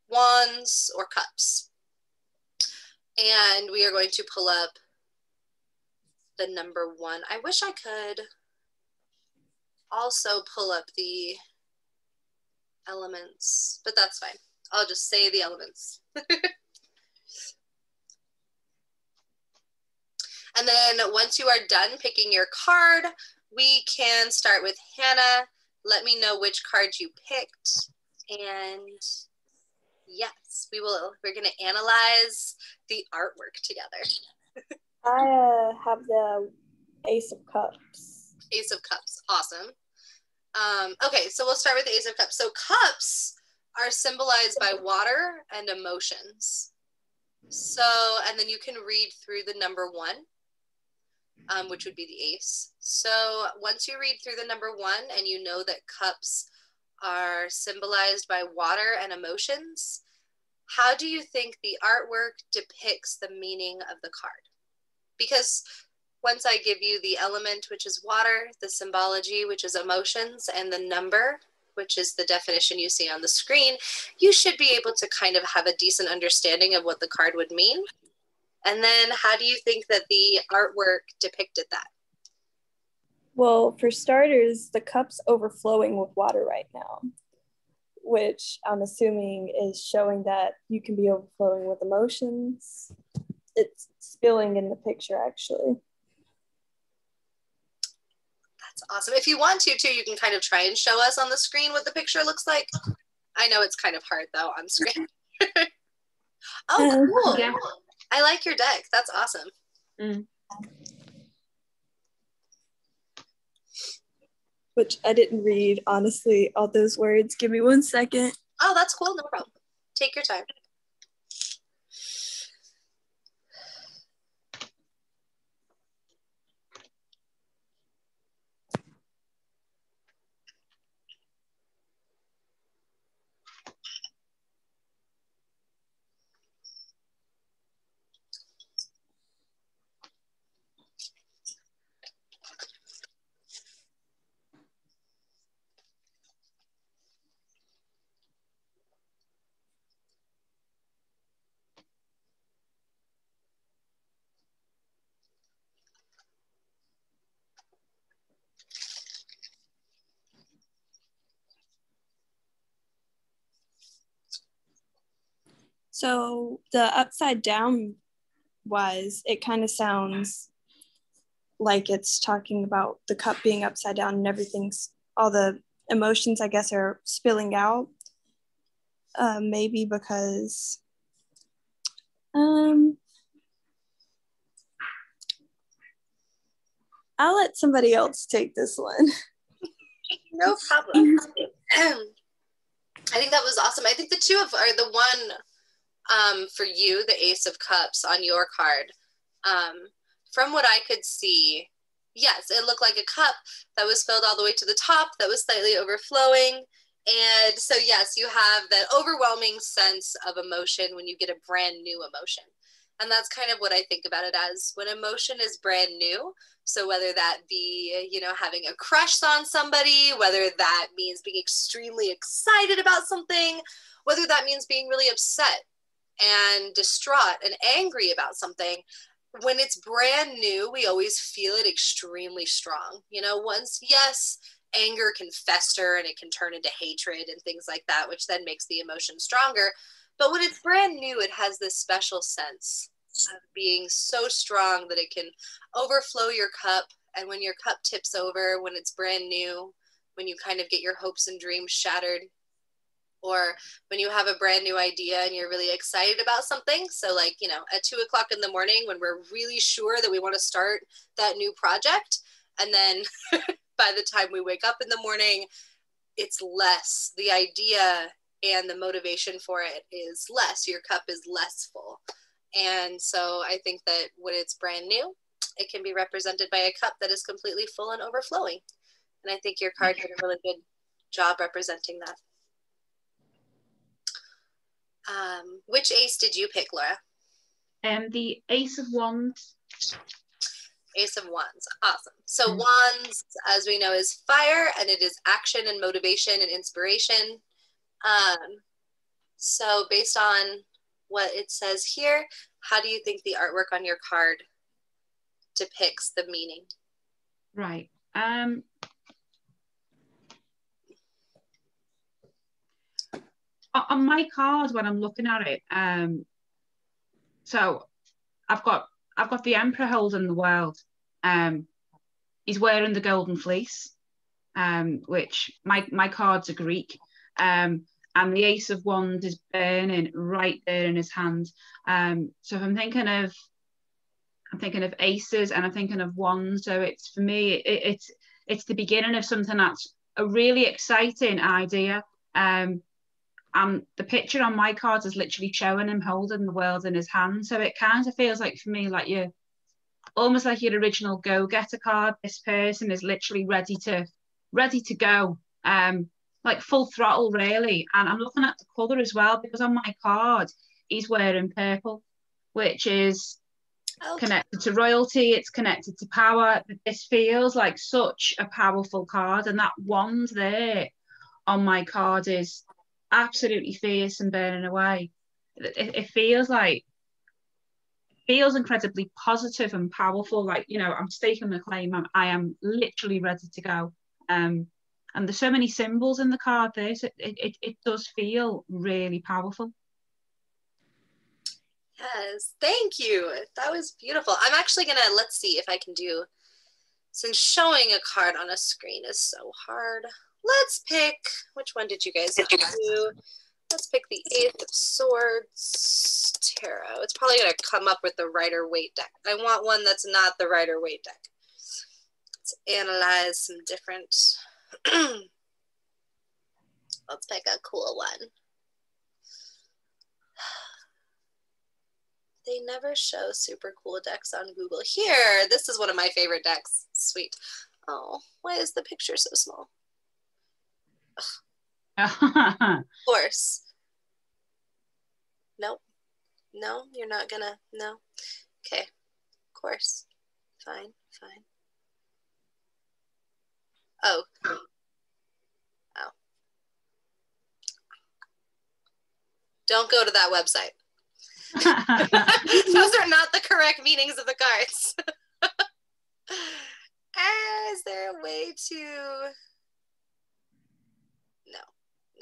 wands, or cups. And we are going to pull up the number 1. I wish I could also pull up the elements, but that's fine. I'll just say the elements. And then once you are done picking your card, we can start with Hannah. Let me know which card you picked. And yes, we're going to analyze the artwork together. I have the Ace of Cups. Ace of Cups, awesome. Okay, so we'll start with the Ace of Cups. So cups are symbolized by water and emotions. So, and then you can read through the number 1, which would be the ace. So once you read through the number 1 and you know that cups are symbolized by water and emotions, how do you think the artwork depicts the meaning of the card? because once I give you the element, which is water, the symbology, which is emotions, and the number, which is the definition you see on the screen, you should be able to kind of have a decent understanding of what the card would mean. And then how do you think that the artwork depicted that? Well, for starters, the cup's overflowing with water right now, which I'm assuming is showing that you can be overflowing with emotions. It's spilling in the picture, actually. That's awesome. If you want to, too, you can kind of try and show us on the screen what the picture looks like. I know it's kind of hard, though, on screen. Oh, cool. Yeah. I like your deck. That's awesome. Mm. Which I didn't read, honestly, all those words. Give me 1 second. Oh, that's cool. No problem. Take your time. So the upside down wise, it kind of sounds like it's talking about the cup being upside down and everything's, all the emotions, I guess, are spilling out. Maybe because I'll let somebody else take this one. No problem. I think that was awesome. I think the two of are the one for you, the Ace of Cups on your card. From what I could see, yes, it looked like a cup that was filled all the way to the top, that was slightly overflowing. And so, yes, you have that overwhelming sense of emotion when you get a brand new emotion. And that's kind of what I think about it as when emotion is brand new. So whether that be, you know, having a crush on somebody, whether that means being extremely excited about something, whether that means being really upset and distraught and angry about something, when it's brand new, we always feel it extremely strong. You know, once, yes, anger can fester and it can turn into hatred and things like that, which then makes the emotion stronger. But when it's brand new, it has this special sense of being so strong that it can overflow your cup. And when your cup tips over, when it's brand new, when you kind of get your hopes and dreams shattered, or when you have a brand new idea and you're really excited about something. So like, you know, at 2 o'clock in the morning when we're really sure that we want to start that new project. And then by the time we wake up in the morning, it's less. The idea and the motivation for it is less. Your cup is less full. And so I think that when it's brand new, it can be represented by a cup that is completely full and overflowing. And I think your card did a really good job representing that. Which ace did you pick, Laura? The Ace of Wands. Ace of Wands. Awesome. So Wands, as we know, is fire, and it is action and motivation and inspiration. So based on what it says here, how do you think the artwork on your card depicts the meaning? Right. On my card, when I'm looking at it, so I've got the Emperor holding the world. He's wearing the golden fleece, which my cards are Greek, and the Ace of Wands is burning right there in his hand. So if I'm thinking of aces and I'm thinking of wands. So it's, for me, it's the beginning of something that's a really exciting idea. And the picture on my cards is literally showing him holding the world in his hand. So it kind of feels like, for me, like you're almost like your original go-getter card. This person is literally ready to go, like full throttle, really. And I'm looking at the colour as well, because on my card, he's wearing purple, which is Okay. connected to royalty, it's connected to power. This feels like such a powerful card, and that wand there on my card is absolutely fierce and burning away. It feels incredibly positive and powerful. Like, you know, I'm staking the claim. I am literally ready to go. And there's so many symbols in the card there. So it does feel really powerful. Yes, thank you. That was beautiful. I'm actually gonna, let's see if I can do, since showing a card on a screen is so hard. Let's pick, which one did you guys do? Let's pick the Eight of Swords Tarot. It's probably gonna come up with the Rider-Waite deck. I want one that's not the Rider-Waite deck. Let's analyze some different, let's pick a cool one. They never show super cool decks on Google. Here, this is one of my favorite decks. Sweet. Oh, why is the picture so small? Of course. Nope. No, you're not gonna, no. Okay, of course. Fine, fine. Oh. Oh. Don't go to that website. Those are not the correct meanings of the cards. Is there a way to... No.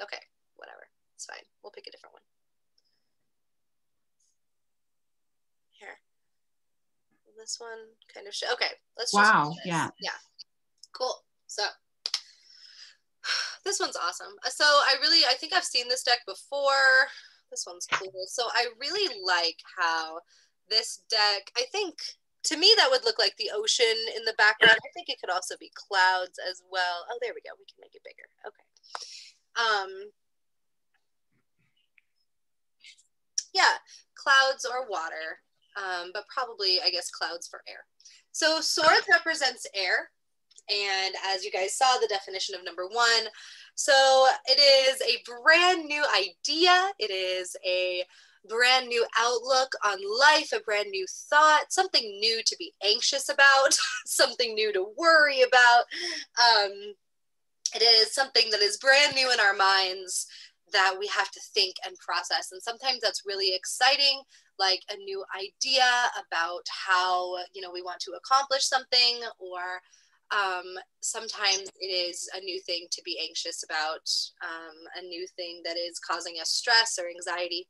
Okay, whatever. It's fine. We'll pick a different one. Here. This one kind of... Okay, let's just... Wow, yeah. Yeah. Cool. So, this one's awesome. So, I think I've seen this deck before. This one's cool. So I really like how this deck, I think, to me, that would look like the ocean in the background. I think it could also be clouds as well. Oh, there we go. We can make it bigger. Okay. Yeah, clouds or water, but probably, I guess, clouds for air. So swords represents air. And as you guys saw, the definition of number one. So it is a brand new idea. It is a brand new outlook on life, a brand new thought, something new to be anxious about, something new to worry about. It is something that is brand new in our minds that we have to think and process. And sometimes that's really exciting, like a new idea about how, you know, we want to accomplish something, or sometimes it is a new thing to be anxious about, a new thing that is causing us stress or anxiety.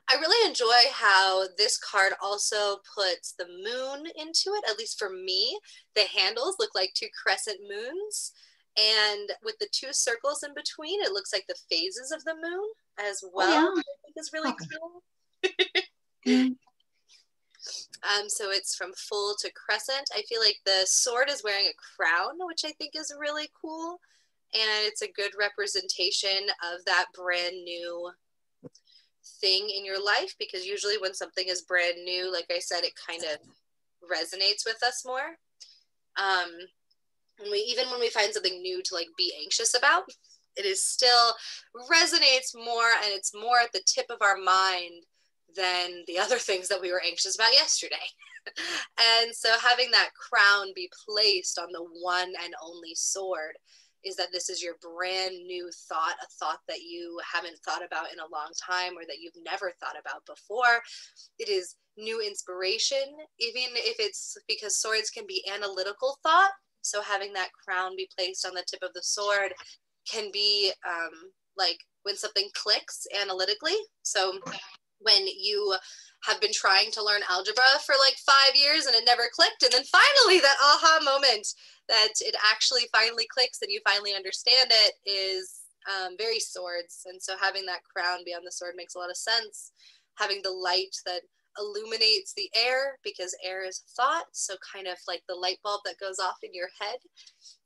I really enjoy how this card also puts the moon into it, at least for me. The handles look like two crescent moons, and with the two circles in between, it looks like the phases of the moon as well, which I think is really cool. So it's from full to crescent. I feel like the sword is wearing a crown, which I think is really cool. And it's a good representation of that brand new thing in your life, because usually when something is brand new, like I said, it kind of resonates with us more. Even when we find something new to like be anxious about, it is still resonates more, and it's more at the tip of our mind than the other things that we were anxious about yesterday. And so having that crown be placed on the one and only sword is that this is your brand new thought, a thought that you haven't thought about in a long time, or that you've never thought about before. It is new inspiration, even if it's because swords can be analytical thought. So having that crown be placed on the tip of the sword can be like when something clicks analytically. So when you have been trying to learn algebra for like 5 years and it never clicked, and then finally that aha moment that it actually finally clicks and you finally understand it is very swords. And so having that crown be on the sword makes a lot of sense. Having the light that illuminates the air, because air is thought, so kind of like the light bulb that goes off in your head,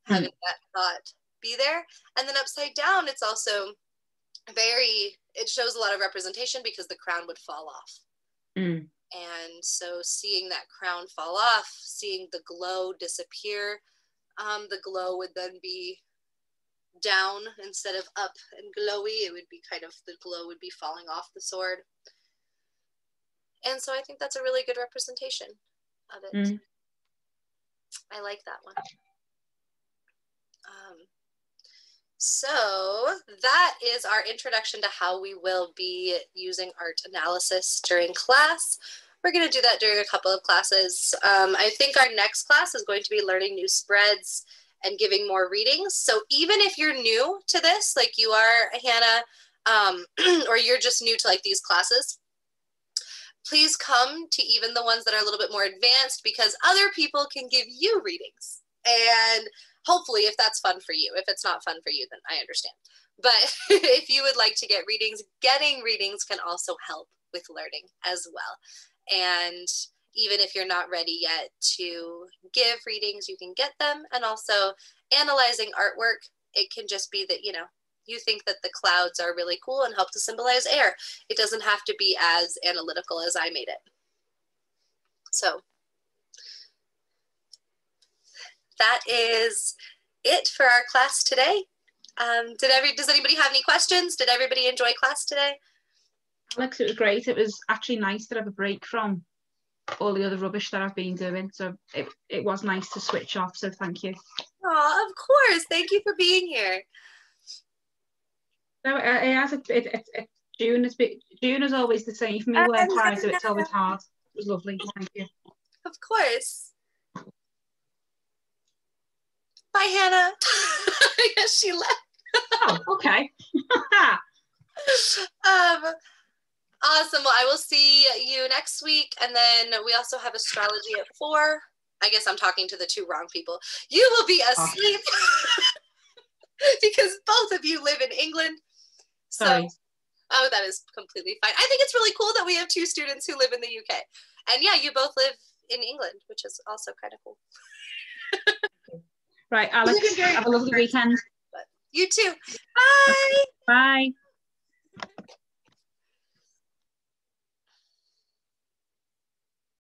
having that thought be there. And then upside down, it's also it shows a lot of representation because the crown would fall off. And so seeing that crown fall off, seeing the glow disappear, the glow would then be down instead of up and glowy. It would be kind of, the glow would be falling off the sword. And so I think that's a really good representation of it. I like that one. So that is our introduction to how we will be using art analysis during class. We're going to do that during a couple of classes. I think our next class is going to be learning new spreads and giving more readings. So even if you're new to this, like you are, Hannah, or you're just new to like these classes, please come to even the ones that are a little bit more advanced, because other people can give you readings. And hopefully, if that's fun for you. If it's not fun for you, then I understand. But if you would like to get readings, getting readings can also help with learning as well. And even if you're not ready yet to give readings, you can get them. And also analyzing artwork, it can just be that, you know, you think that the clouds are really cool and help to symbolize air. It doesn't have to be as analytical as I made it. So that is it for our class today. Does anybody have any questions? Did everybody enjoy class today? Alex, it was great. It was actually nice to have a break from all the other rubbish that I've been doing. So it was nice to switch off. So thank you. Oh, of course. Thank you for being here. No, June is always the same for me. Work hard, so it's always hard. It was lovely. Thank you. Of course. Bye, Hannah. I guess she left. Oh, okay. Awesome. Well, I will see you next week. And then we also have astrology at 4. I guess I'm talking to the 2 wrong people. You will be asleep because both of you live in England. So, sorry. Oh, that is completely fine. I think it's really cool that we have 2 students who live in the UK. And yeah, you both live in England, which is also kind of cool. Right, Alex, have a lovely weekend. You too. Bye. Bye.